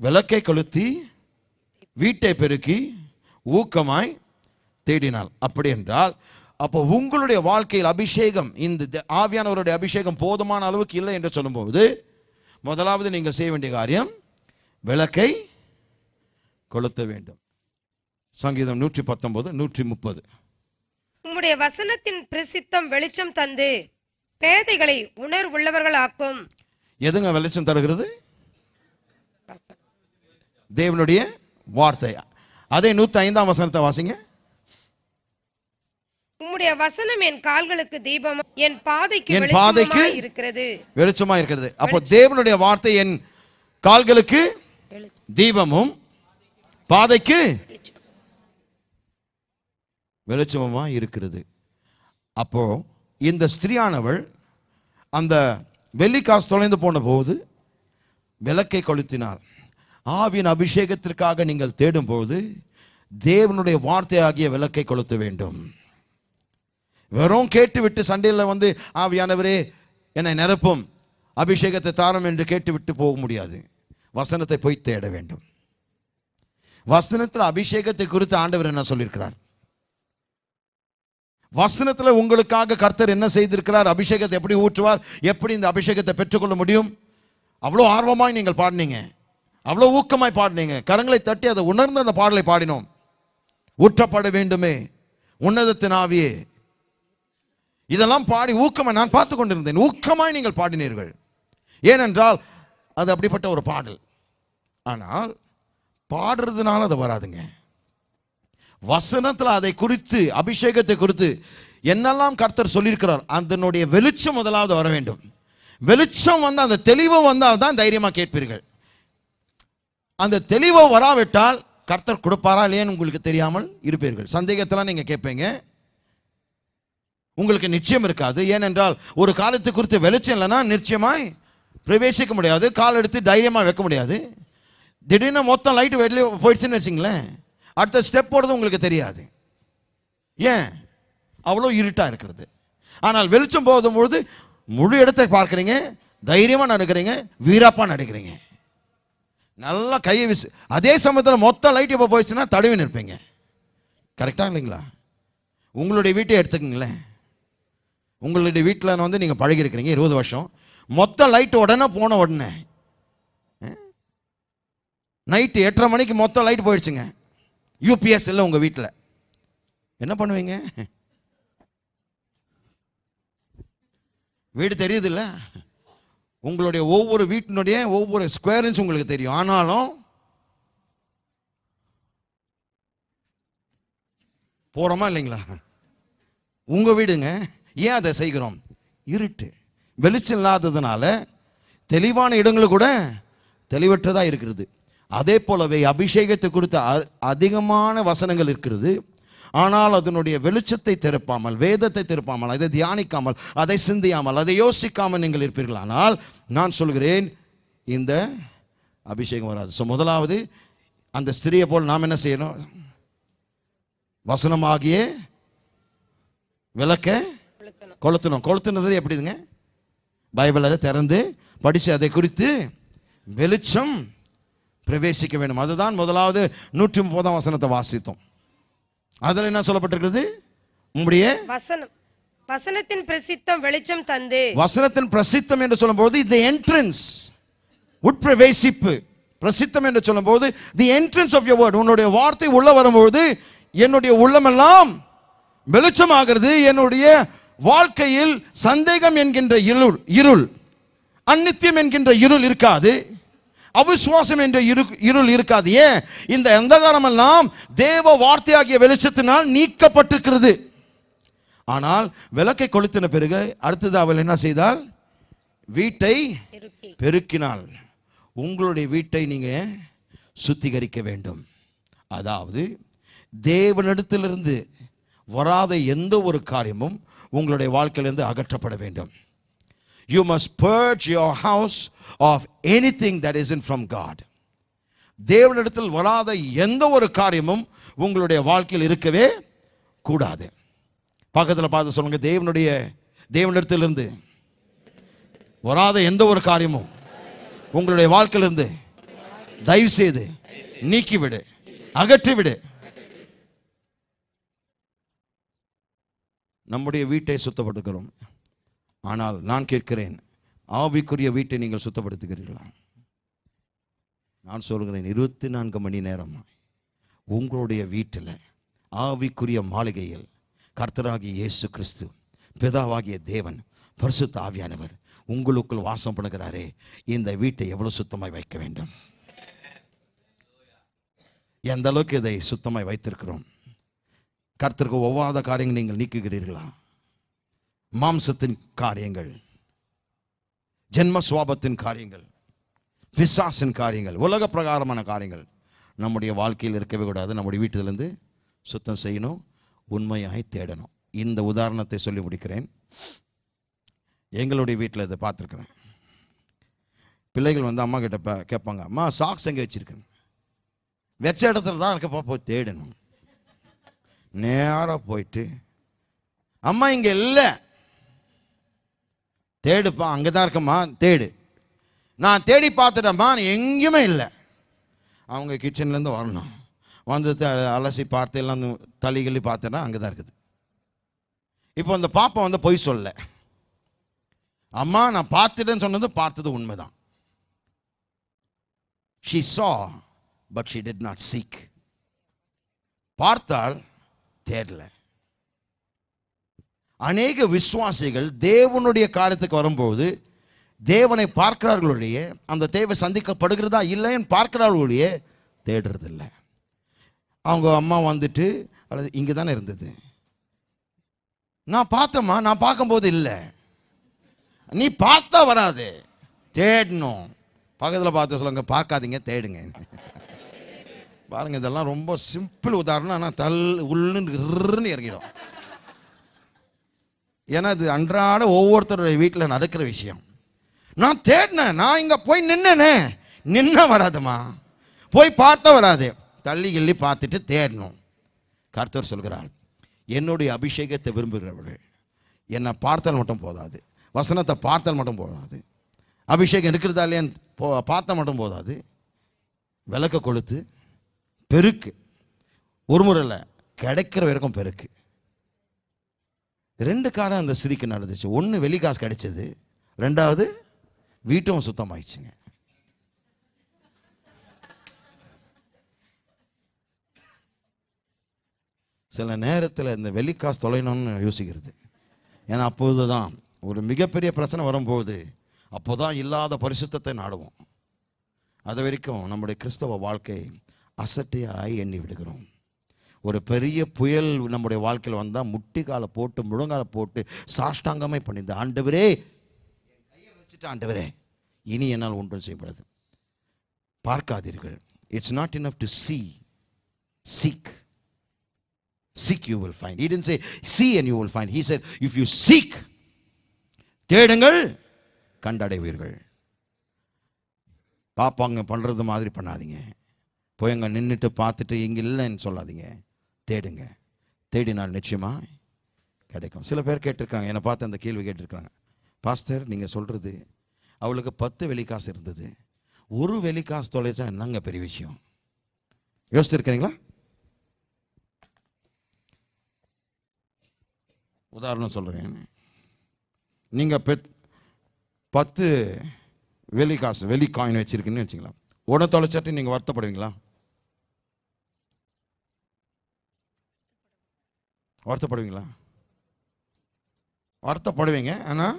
விளக்கை கொளுத்தி வீட்டை பெருக்கி ஊக்கமாய் தேடினாள். அப்படி என்றால் அப்போ உங்களுடைய வாழ்க்கையில் அபிஷேகம், இந்த ஆவியானவருடைய அபிஷேகம் போதுமான அளவுக்கு இல்லை என்று சொல்லும்போது முதலாவது நீங்கள் செய்ய வேண்டிய காரியம் விளக்கை கொளுத்த வேண்டும். சங்கீதம் 119, 130. உம்முடைய வசனத்தின் பிரசித்தம் வெளிச்சம் தந்து பேதைகளை உணர்வுள்ளவர்களாக்கும். எதுங்க வெளிச்சம் தருகிறது? தேவனுடைய வார்த்தை. அதே 105ஆம் வசனத்தை வாசிங்க. உம்முடைய வசனம் என் கால்களுக்கு தீபமும் என் பாதைக்கு இருக்கிறது. வெளிச்சமா இருக்கிறது. அப்போ தேவனுடைய வார்த்தை என் கால்களுக்கு தீபமும் பாதைக்கு வெளிச்சமா இருக்கிறது. அப்போ இந்த ஸ்திரீயானவள் அந்த வெள்ளிக்காசு தொலைந்து போன போது விளக்கை கொளுத்தினாள். ஆவியின் அபிஷேகத்திற்காக நீங்கள் தேடும்போது தேவனுடைய வார்த்தையாகிய விளக்கை கொளுத்த வேண்டும். வெறும் கேட்டுவிட்டு சண்டையில் வந்து ஆவியானவரே என்னை நிரப்பும், அபிஷேகத்தை தாரும் என்று கேட்டுவிட்டு போக முடியாது. வசனத்தை போய் தேட வேண்டும். வசனத்தில் அபிஷேகத்தை குறித்து ஆண்டவர் என்ன சொல்லியிருக்கிறார்? வசனத்தில் உங்களுக்காக கர்த்தர் என்ன செய்திருக்கிறார்? அபிஷேகத்தை எப்படி ஊற்றுவார்? எப்படி இந்த அபிஷேகத்தை பெற்றுக்கொள்ள முடியும்? அவ்வளோ ஆர்வமாய் நீங்கள் பாடினீங்க, அவ்வளோ ஊக்கமாய் பாடினீங்க, கரங்களை தட்டி அதை உணர்ந்து அந்த பாடலை பாடினோம். ஊற்றப்பட வேண்டுமே உன்னதத்தின் ஆவியே, இதெல்லாம் பாடி ஊக்கமாய் நான் பார்த்து கொண்டிருந்தேன். ஊக்கமாய் நீங்கள் பாடினீர்கள். ஏனென்றால் அது அப்படிப்பட்ட ஒரு பாடல். ஆனால் பாடுறதுனால அது வராதுங்க. வசனத்தில் அதை குறித்து, அபிஷேகத்தை குறித்து என்னெல்லாம் கர்த்தர் சொல்லியிருக்கிறார், அதனுடைய வெளிச்சம் முதலாவது வர வேண்டும். வெளிச்சம் வந்து அந்த தெளிவு வந்தால் தான் தைரியமாக கேட்பீர்கள். அந்த தெளிவு வராவிட்டால் கர்த்தர் கொடுப்பாரா இல்லையான்னு உங்களுக்கு தெரியாமல் இருப்பீர்கள். சந்தேகத்தெல்லாம் நீங்கள் கேட்பீங்க, உங்களுக்கு நிச்சயம் இருக்காது. ஏனென்றால் ஒரு காலத்தை குறித்து வெளிச்சம் இல்லைன்னா நிச்சயமாய் பிரவேசிக்க முடியாது, கால் எடுத்து தைரியமாக வைக்க முடியாது. திடீர்னு மொத்தம் லைட்டு வெளியே போயிடுச்சுன்னு வச்சிங்களேன், அடுத்த ஸ்டெப் போடுறது உங்களுக்கு தெரியாது. ஏன்? அவ்வளோ இருட்டாக இருக்கிறது. ஆனால் வெளிச்சம் போகும்பொழுது முழு இடத்தை பார்க்குறீங்க, தைரியமாக நடக்கிறீங்க, வீராப்பாக நடக்கிறீங்க, நல்லா கையை வீசு. அதே சமயத்தில் மொத்த லைட் இப்போ போயிடுச்சுன்னா தடவி நிற்பீங்க. கரெக்டாக இல்லைங்களா? உங்களுடைய வீட்டை எடுத்துக்கங்களேன். உங்களுடைய வீட்டில் வந்து நீங்கள் பழகிருக்கிறீங்க 20 வருஷம். மொத்த லைட் உடனே போன உடனே நைட்டு 8:30 மணிக்கு மொத்த லைட் போயிடுச்சுங்க. யூபிஎஸ் இல்லை உங்கள் வீட்டில், என்ன பண்ணுவீங்க? வீடு தெரியுது இல்லை? உங்களுடைய ஒவ்வொரு வீட்டினுடைய ஒவ்வொரு ஸ்கொயர் இன்ச் உங்களுக்கு தெரியும். ஆனாலும் போகிறோமா இல்லைங்களா? உங்கள் வீடுங்க. ஏன் அதை செய்கிறோம்? இருட்டு, வெளிச்சம் இல்லாததுனால தெளிவான இடங்கள் கூட தெளிவற்றதாக இருக்கிறது. அதே போலவே அபிஷேகத்தை குறித்த அதிகமான வசனங்கள் இருக்கிறது. ஆனால் அதனுடைய வெளிச்சத்தை திறப்பாமல், வேதத்தை திறப்பாமல், அதை தியானிக்காமல், அதை சிந்தியாமல், அதை யோசிக்காமல் நீங்கள் இருப்பீர்கள். ஆனால் நான் சொல்கிறேன், இந்த அபிஷேகம் வராது. ஸோ முதலாவது அந்த ஸ்திரியை போல் நாம் என்ன செய்யணும்? வசனமாகிய விளக்க கொளுத்தணும். கொளுத்துனது எப்படிதுங்க? பைபிள் அதை திறந்து படித்து அதை குறித்து வெளிச்சம் பிரவேசிக்க வேண்டும். அதுதான் முதலாவது 130 வசனத்தை வாசித்தோம். அதில் என்ன சொல்லப்பட்டிருக்கிறது? உம்முடைய வசனத்தின் பிரசித்தம் வெளிச்சம் தந்து. வசனத்தின் பிரசித்தம் என்று சொல்லும்போது இந்த என்ட்ரன்ஸ், உட்பிரவேசிப்பு. பிரசித்தம் என்று சொல்லும்போது the entrance of your word. உன்னுடைய வார்த்தை உள்ள வரும்போது என்னுடைய உள்ளமெல்லாம் வெளிச்சமாகிறது. என்னுடைய வாழ்க்கையில் சந்தேகம் என்கின்ற இருள், அநித்தியம் என்கின்ற இருள் இருக்காது. அவிசுவாசம் என்ற இருள் இருக்காது. ஏன்? இந்த அந்தகாரம் எல்லாம் தேவ வார்த்தையாகிய வெளிச்சத்தினால் நீக்கப்பட்டிருக்கிறது. ஆனால் விளக்கை கொளுத்தின பிறகு அடுத்தது அவள் என்ன செய்தால்? வீட்டை பெருக்கினாள். உங்களுடைய வீட்டை நீங்க சுத்திகரிக்க வேண்டும். அதாவது தேவனிடத்திலிருந்து வராத எந்த ஒரு காரியமும் உங்களுடைய வாழ்க்கையிலிருந்து அகற்றப்பட வேண்டும். You must purge your house of anything that isn't from God. தேவனிடத்தில் வராத எந்த ஒரு காரியமும் உங்களுடைய வாழ்க்கையில் இருக்கவே கூடாது. பக்கத்தில் பார்த்து சொல்லுங்க, தேவனிடத்திலிருந்து வராத எந்த ஒரு காரியமும் உங்களுடைய வாழ்க்கையிலிருந்து தயவு செய்து நீக்கிவிடு, அகற்றிவிடு. நம்முடைய வீட்டை சுத்தப்படுத்துகிறோம். ஆனால் நான் கேட்கிறேன், ஆவிக்குரிய வீட்டை நீங்கள் சுத்தப்படுத்துகிறீர்களா? நான் சொல்கிறேன், 24 மணி நேரம் உங்களுடைய வீட்டில், ஆவிக்குரிய மாளிகையில் கர்த்தராகிய இயேசு கிறிஸ்து, பிதாவாகிய தேவன், பரிசுத்த ஆவியானவர் உங்களுக்குள் வாசம் பண்ணுகிறாரே, இந்த வீட்டை எவ்வளவு சுத்தமாய் வைக்க வேண்டும்? எந்த அளவுக்கு இதை சுத்தமாய் வைத்திருக்கிறோம்? கர்த்தருக்கு ஒவ்வாத காரியங்கள் நீங்கள் நீக்குகிறீர்களா? மாம்சத்தின் காரியங்கள், ஜென்ம சுவாபத்தின் காரியங்கள், பிசாசின் காரியங்கள், உலக பிரகாரமான காரியங்கள் நம்முடைய வாழ்க்கையில் இருக்கவே கூடாது. நம்முடைய வீட்டிலிருந்து சுத்தம் செய்யணும், உண்மையாய் தேடணும். இந்த உதாரணத்தை சொல்லி முடிக்கிறேன். எங்களுடைய வீட்டில் இதை பார்த்துருக்குறேன். பிள்ளைகள் வந்து அம்மா கிட்ட கேட்பாங்க, அம்மா சாக்ஸ் எங்கே வச்சிருக்கேன்? வச்ச இடத்துல தான் இருக்கப்பா, போய் தேடணும். நேராக போயிட்டு, அம்மா இங்கே இல்லை, தேடுப்பா, அங்கே தான் இருக்கம்மா, தேடு. நான் தேடி பார்த்துட்டேம்மா, எங்கேயுமே இல்லை. அவங்க கிச்சன்லேருந்து வரணும், வந்து அலசி பார்த்து எல்லாம் தள்ளிகளி பார்த்தேன்னா அங்கே தான் இருக்குது. இப்போ அந்த பாப்பா வந்து பொய் சொல்ல, அம்மா நான் பார்த்துட்டேன்னு சொன்னது பார்த்தது உண்மைதான். She saw but she did not seek. பார்த்தால் தேடல. அநேக விசுவாசிகள் தேவனுடைய காரியத்துக்கு வரும்போது தேவனை பார்க்கிறார்களுடைய அந்த தேவை சந்திக்கப்படுகிறதா இல்லைன்னு பார்க்கிறார்களுடைய தேடுறதில்லை. அவங்க அம்மா வந்துட்டு இங்கே தானே இருந்தது, நான் பார்த்தம்மா, நான் பார்க்கும்போது இல்லை. நீ பார்த்தா வராது, தேடணும். பக்கத்தில் பார்த்து சொல்லுங்க, பார்க்காதீங்க, தேடுங்க. பாருங்க, இதெல்லாம் ரொம்ப சிம்பிள் உதாரணம். ஆனால் உள்ளுன்னு இறங்கிடும். ஏன்னா இது அன்றாட ஒவ்வொருத்தருடைய வீட்டில் நடக்கிற விஷயம். நான் தேடினேன், நான் இங்கே போய் நின்ன வராதுமா, போய் பார்த்த வராது, தள்ளி கிள்ளி பார்த்துட்டு தேடணும். கர்த்தர் சொல்கிறார், என்னுடைய அபிஷேகத்தை விரும்புகிறவர்கள் என்னை பார்த்தால் மட்டும் போதாது, வசனத்தை பார்த்தால் மட்டும் போதாது, அபிஷேகம் இருக்கிறதா இல்லையா பார்த்தா மட்டும் போதாது, விளக்க கொளுத்து பெருக்கு. ஒரு முறை இல்லை, கிடைக்கிற வரைக்கும் பெருக்கு. 2 காரம் அந்த ஸ்திரீக்கு நடந்துச்சு. ஒன்று வெளிக்காசு கிடைச்சது, 2வது வீட்டும் சுத்தமாயிடுச்சுங்க. சில நேரத்தில் இந்த வெளிக்காசு தொலைணும்னு யோசிக்கிறது. ஏன்னா அப்போது தான் ஒரு மிகப்பெரிய பிரச்சனை வரும்போது அப்போ தான் இல்லாத பரிசுத்தத்தை நாடுவோம். அது வரைக்கும் நம்முடைய கிறிஸ்தவ வாழ்க்கை அசட்டையாய் எண்ணி விடுகிறோம். ஒரு பெரிய புயல் நம்முடைய வாழ்க்கையில் வந்தால் முட்டிக்காலை போட்டு முழங்கால போட்டு சாஷ்டாங்கமே பண்ணியிருந்த ஆண்டவரே கையை வச்சுட்டு, ஆண்டவரே இனி என்னால் ஒன்றும் செய்யப்படுது. பார்க்காதீர்கள். It's not enough to see. Seek. Seek you will find. He didn't say see and you will find. He said if you seek, தேடுங்கள் கண்டடைவீர்கள். பாப்பாங்க பண்ணுறது மாதிரி பண்ணாதீங்க. போய் அங்கே நின்றுட்டு பார்த்துட்டு இங்கே இல்லைன்னு சொல்லாதீங்க. தேடுங்க. தேடினால் நிச்சயமாக கிடைக்கும். சில பேர் கேட்டிருக்காங்க, என்னை பார்த்து அந்த கேள்வி கேட்டிருக்காங்க, பாஸ்டர் நீங்கள் சொல்கிறது அவளுக்கு 10 வெள்ளிக்காசு இருந்தது, 1 வெள்ளிக்காசு தொலைச்சா என்னங்க பெரிய விஷயம்? யோசிச்சிருக்கிறீங்களா? உதாரணம் சொல்கிறேன். நீங்கள் 10 வெள்ளிக்காசு வெள்ளி காயின் வச்சுருக்கீங்கன்னு வச்சுக்கலாம். உடனே தொலைச்சாட்டி நீங்கள் வருத்தப்படுவீங்களா? வருத்தப்படுவீங்களா? வருத்தப்படுவீங்க. ஆனால்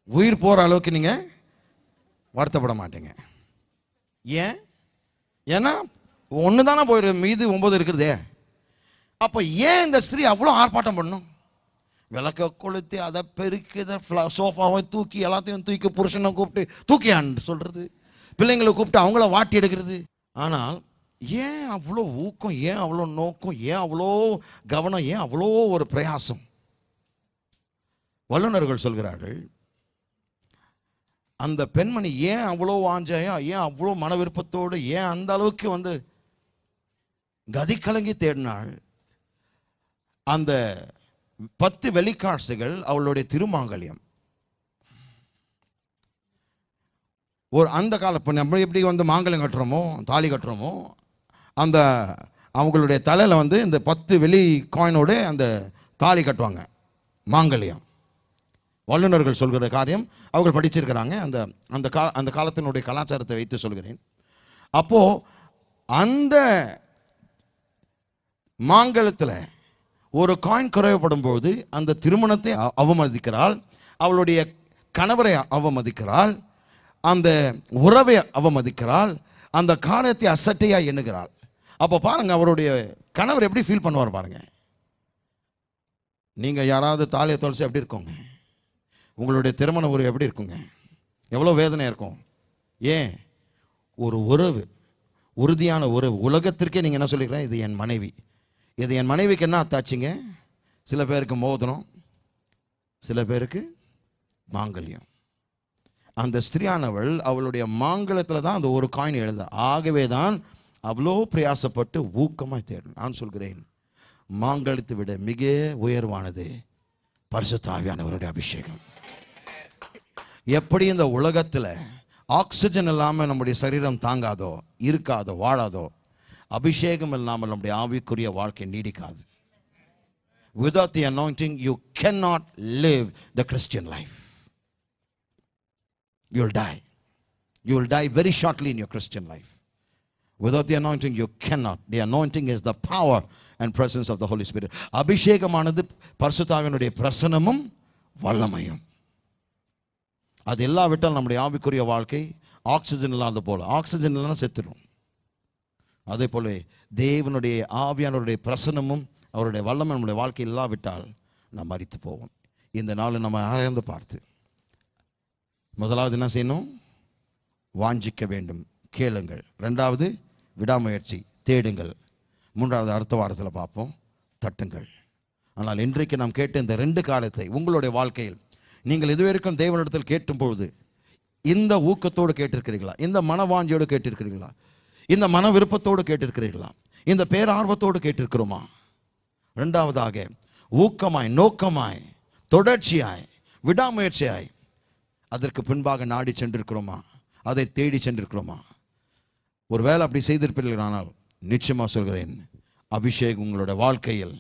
உயிர் போகிற அளவுக்கு நீங்கள் வருத்தப்பட மாட்டீங்க. ஏன்? ஏன்னா ஒன்று தானே போயிரு, மீது 9 இருக்கிறதே. அப்போ ஏன் இந்த ஸ்திரீ அவ்வளோ ஆர்ப்பாட்டம் பண்ணணும்? விளக்க கொளுத்தி அதை பெருக்கி இதை சோஃபாவை தூக்கி எல்லாத்தையும் தூக்கி புருஷனை கூப்பிட்டு தூக்கியான்னு சொல்கிறது, பிள்ளைங்களை கூப்பிட்டு அவங்கள வாட்டி எடுக்கிறது. ஆனால் ஏன் அவ்வளோ ஊக்கம், ஏன் அவ்வளோ நோக்கம், ஏன் அவ்வளோ கவனம், ஏன் அவ்வளோ ஒரு பிரயாசம்? வல்லுநர்கள் சொல்கிறார்கள், அந்த பெண்மணி ஏன் அவ்வளோ வாஞ்சாயா, ஏன் அவ்வளோ மன விருப்பத்தோடு, ஏன் அந்த அளவுக்கு கதி கலங்கி தேடினாள்? அந்த 10 வெள்ளிக்காசுகள் அவளுடைய திருமாங்கல்யம். ஒரு அந்த கால நம்ம எப்படி மாங்கல்யம் கட்டுறோமோ, தாலி கட்டுறோமோ, அந்த அவங்களுடைய தலையில் இந்த 10 வெள்ளி காயினோட அந்த தாலி கட்டுவாங்க, மாங்கல்யம். வல்லுநர்கள் சொல்கிற காரியம் அவர்கள் படிச்சிருக்கிறாங்க. அந்த காலத்தினுடைய கலாச்சாரத்தை வைத்து சொல்கிறேன். அப்போது அந்த மாங்கல்யத்தில் ஒரு காயின் குறைவுபடும் போது அந்த திருமணத்தை அவமதிக்கிறாள், அவளுடைய கணவரை அவமதிக்கிறாள், அந்த உறவை அவமதிக்கிறாள், அந்த காரியத்தை அசட்டையாக எண்ணுகிறாள். அப்போ பாருங்கள், அவருடைய கணவர் எப்படி ஃபீல் பண்ணுவார் பாருங்க. நீங்கள் யாராவது தாலியை தொலைச்சி எப்படி இருக்குங்க? உங்களுடைய திருமண உறவு எப்படி இருக்குங்க? எவ்வளோ வேதனை இருக்கும். ஏன்? ஒரு உறவு, உறுதியான உறவு. உலகத்திற்கே நீங்கள் என்ன சொல்லிக்கிறேன், இது என் மனைவி. இது என் மனைவிக்கு என்ன அத்தாச்சுங்க? சில பேருக்கு மோதிரம், சில பேருக்கு மாங்கல்யம். அந்த ஸ்திரியானவள் அவளுடைய மாங்கல்யத்தில் தான் அந்த ஒரு காயின் எழுத. ஆகவே தான் அவ்வளோ பிரயாசப்பட்டு ஊக்கமாக தேடும். நான் சொல்கிறேன், மாங்கல்யத்தை விட மிக உயர்வானது பரிசுத்த ஆவியானவருடைய அபிஷேகம். எப்படி இந்த உலகத்தில் ஆக்சிஜன் இல்லாமல் நம்முடைய சரீரம் தாங்காதோ, இருக்காதோ, வாழாதோ, அபிஷேகம் இல்லாமல் நம்முடைய ஆவிக்குரிய வாழ்க்கை நீடிக்காது. Without the anointing you cannot live the Christian life. You will die. You will die very shortly in your Christian life. Without the anointing you cannot. The anointing is the power and presence of the Holy Spirit. அபிஷேகமானது பரிசுத்த ஆவியினுடைய பிரசன்னமும் வல்லமையும். அது இல்லாவிட்டால் நம்முடைய ஆவிக்குரிய வாழ்க்கை oxygen இல்லாத போல. ஆக்சிஜன் இல்லைன்னா செத்துடும். அதே போல தேவனுடைய ஆவியானவருடைய பிரசன்னமும் அவருடைய வல்லமை நம்முடைய வாழ்க்கை இல்லாவிட்டால் நாம் மரித்து போவோம். இந்த நாள் நம்ம ஆராய்ந்து பார்த்து, முதலாவது என்ன செய்யணும்? வாஞ்சிக்க வேண்டும், கேளுங்கள். 2வது விடாமுயற்சி, தேடுங்கள். 3வது அடுத்த வாரத்தில் பார்ப்போம், தட்டுங்கள். ஆனால் இன்றைக்கு நாம் கேட்ட இந்த 2 காரியத்தை உங்களுடைய வாழ்க்கையில் நீங்கள் இதுவரைக்கும் தேவனிடத்தில் கேட்டும்பொழுது இந்த ஊக்கத்தோடு கேட்டிருக்கிறீர்களா? இந்த மனவாஞ்சியோடு கேட்டிருக்கிறீர்களா? இந்த மன விருப்பத்தோடு கேட்டிருக்கிறீர்களா? இந்த பேரார்வத்தோடு கேட்டிருக்கிறோமா? 2வதாக ஊக்கமாய், நோக்கமாய், தொடர்ச்சியாய், விடாமுயற்சியாய் அதற்கு பின்பாக நாடி சென்றிருக்கிறோமா? அதை தேடி சென்றிருக்கிறோமா? ஒருவேளை அப்படி செய்திருப்பீர்கள், ஆனால் நிச்சயமாக சொல்கிறேன், அபிஷேகம் உங்களுடைய வாழ்க்கையில்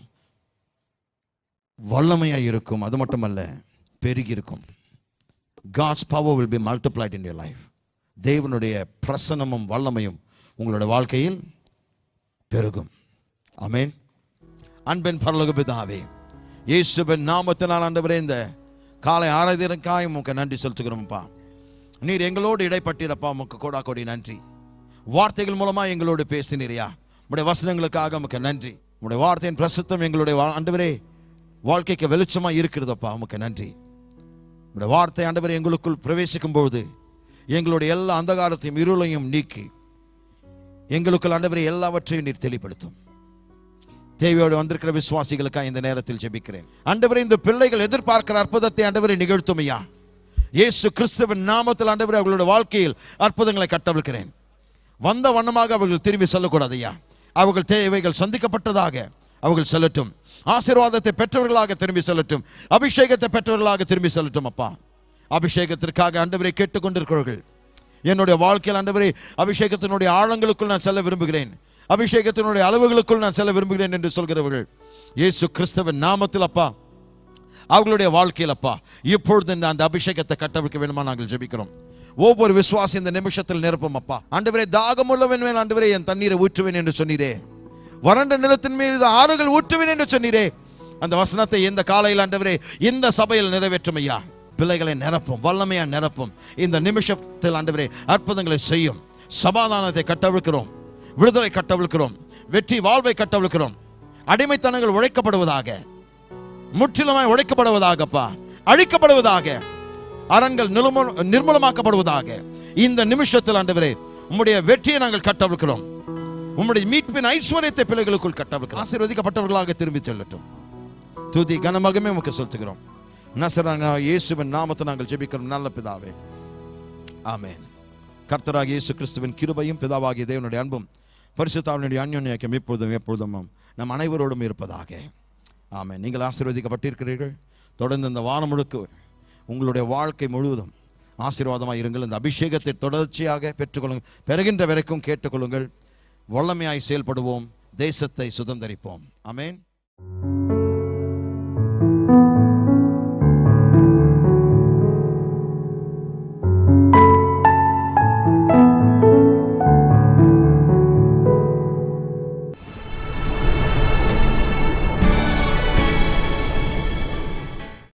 வல்லமையாக இருக்கும். அது மட்டுமல்ல, பெருகி இருக்கும். God's power will be multiplied in your life. தேவனுடைய பிரசன்னமும் வல்லமையும் உங்களுடைய வாழ்க்கையில் பெருகும். ஆமென். அன்பின் பரலோக பிதாவே, இயேசுவின் நாமத்தினால் ஆண்டவரே, இந்த காலை ஆராதனைக்காய் உமக்கு நன்றி செலுத்துகிறோம்ப்பா. நீர் எங்களோடு இடைப்பட்டீரப்பா, உமக்கு கோடா கோடி நன்றி. வார்த்தைகள் மூலமா எங்களோடு பேசினீரியா, உடைய வசனங்களுக்காக உமக்கு நன்றி. உடைய வார்த்தையின் பிரசுத்தம் எங்களுடைய ஆண்டவரே வாழ்க்கைக்கு வெளிச்சமா இருக்கிறதப்பா, உமக்கு நன்றி. உடைய வார்த்தை ஆண்டவரே எங்களுக்குள் பிரவேசிக்கும் பொழுது எங்களுடைய எல்லா அந்தகாரத்தையும் இருளையும் நீக்கி எங்களுக்குள் ஆண்டவரே எல்லாவற்றையும் நீர் தெளிப்படுத்தும். தேவையோடு வந்திருக்கிற விசுவாசிகளுக்காக இந்த நேரத்தில் ஜெபிக்கிறேன். ஆண்டவரே, இந்த பிள்ளைகள் எதிர்பார்க்கிற அற்புதத்தை ஆண்டவரே நிகழ்த்தும் ஐயா. இயேசு கிறிஸ்துவின் நாமத்தில் ஆண்டவரே அவர்களுடைய வாழ்க்கையில் அற்புதங்களை கட்டவிழ்க்கிறேன். வந்த வண்ணமாக அவர்கள் திரும்பி செல்லக்கூடாது ஐயா. அவர்கள் தேவைகள் சந்திக்கப்பட்டதாக அவர்கள் செல்லட்டும். ஆசீர்வாதத்தை பெற்றவர்களாக திரும்பி செல்லட்டும். அபிஷேகத்தை பெற்றவர்களாக திரும்பி செல்லட்டும் அப்பா. அபிஷேகத்திற்காக ஆண்டவரை கேட்டுக்கொண்டிருக்கிறவர்கள், என்னுடைய வாழ்க்கையில் ஆண்டவரே அபிஷேகத்தினுடைய ஆழங்களுக்குள் நான் செல்ல விரும்புகிறேன், அபிஷேகத்தினுடைய அளவுகளுக்குள் நான் செல்ல விரும்புகிறேன் என்று சொல்கிறவர்கள், இயேசு கிறிஸ்துவின் நாமத்தில் அப்பா அவர்களுடைய வாழ்க்கையில் அப்பா இப்பொழுது அந்த அபிஷேகத்தை கட்டவிழ்க்க வேண்டுமா நாங்கள் ஜெபிக்கிறோம். ஒவ்வொரு விசுவாசி இந்த நிமிஷத்தில் நிரப்பும் அப்பா. ஆண்டவரே, தாகமுள்ளவன் மேல் ஆண்டவரே என் தண்ணீரை ஊற்றுவேன் என்று சொன்னீரே, வறண்ட நிலத்தின் மீது ஆறுகள் ஊற்றுவேன் என்று சொன்னீரே. அந்த வசனத்தை இந்த காலையில் ஆண்டவரே இந்த சபையில் நிறைவேற்றும் ஐயா. பிள்ளைகளை நிரப்பும், வல்லமையா நிரப்பும். இந்த நிமிஷத்தில் ஆண்டவரே அற்புதங்களை செய்யும். சமாதானத்தை கட்டவிழ்க்கிறோம், விடுதலை கட்டவிழ்க்கிறோம், வெற்றி வாழ்வை கட்டவிழ்க்கிறோம். அடிமைத்தனங்கள் உழைக்கப்படுவதாக, முற்றிலுமாய் உழைக்கப்படுவதாகப்பா, அழிக்கப்படுவதாக, அரண்கள் நிர்மூலமாக்கப்படுவதாக. இந்த நிமிஷத்தில் ஆண்டவரே உம்முடைய வெற்றியை நாங்கள் கட்டவிழ்க்கிறோம். உம்முடைய மீட்பின் ஐஸ்வர்யத்தை பிள்ளைகளுக்குள் கட்டவிழ்க்கிறோம். ஆசீர்வதிக்கப்பட்டவர்களாக திரும்பி செல்லட்டும். துதி கனமகமே உமக்கு செலுத்துகிறோம். நசரான இயேசுவின் நாமத்தை நாங்கள் ஜெபிக்கிறோம் நல்ல பிதாவே, ஆமென். கர்த்தராகிய இயேசு கிறிஸ்துவின் கிருபையும் பிதாவாகிய தேவனுடைய அன்பும் பரிசுத்தாவினுடைய அன்யோன்யம் எப்பொழுதும் எப்பொழுதும் நம் அனைவரோடும் இருப்பதாக. ஆமென். நீங்கள் ஆசீர்வதிக்கப்பட்டிருக்கிறீர்கள். தொடர்ந்து இந்த வானம் முழுக்க உங்களுடைய வாழ்க்கை முழுவதும் ஆசீர்வாதமாக இருங்கள். இந்த அபிஷேகத்தை தொடர்ச்சியாக பெற்றுக்கொள்ளுங்கள். பெறுகின்ற வரைக்கும் கேட்டுக்கொள்ளுங்கள். வல்லமையாய் செயல்படுவோம், தேசத்தை சுதந்தரிப்போம். ஆமென்.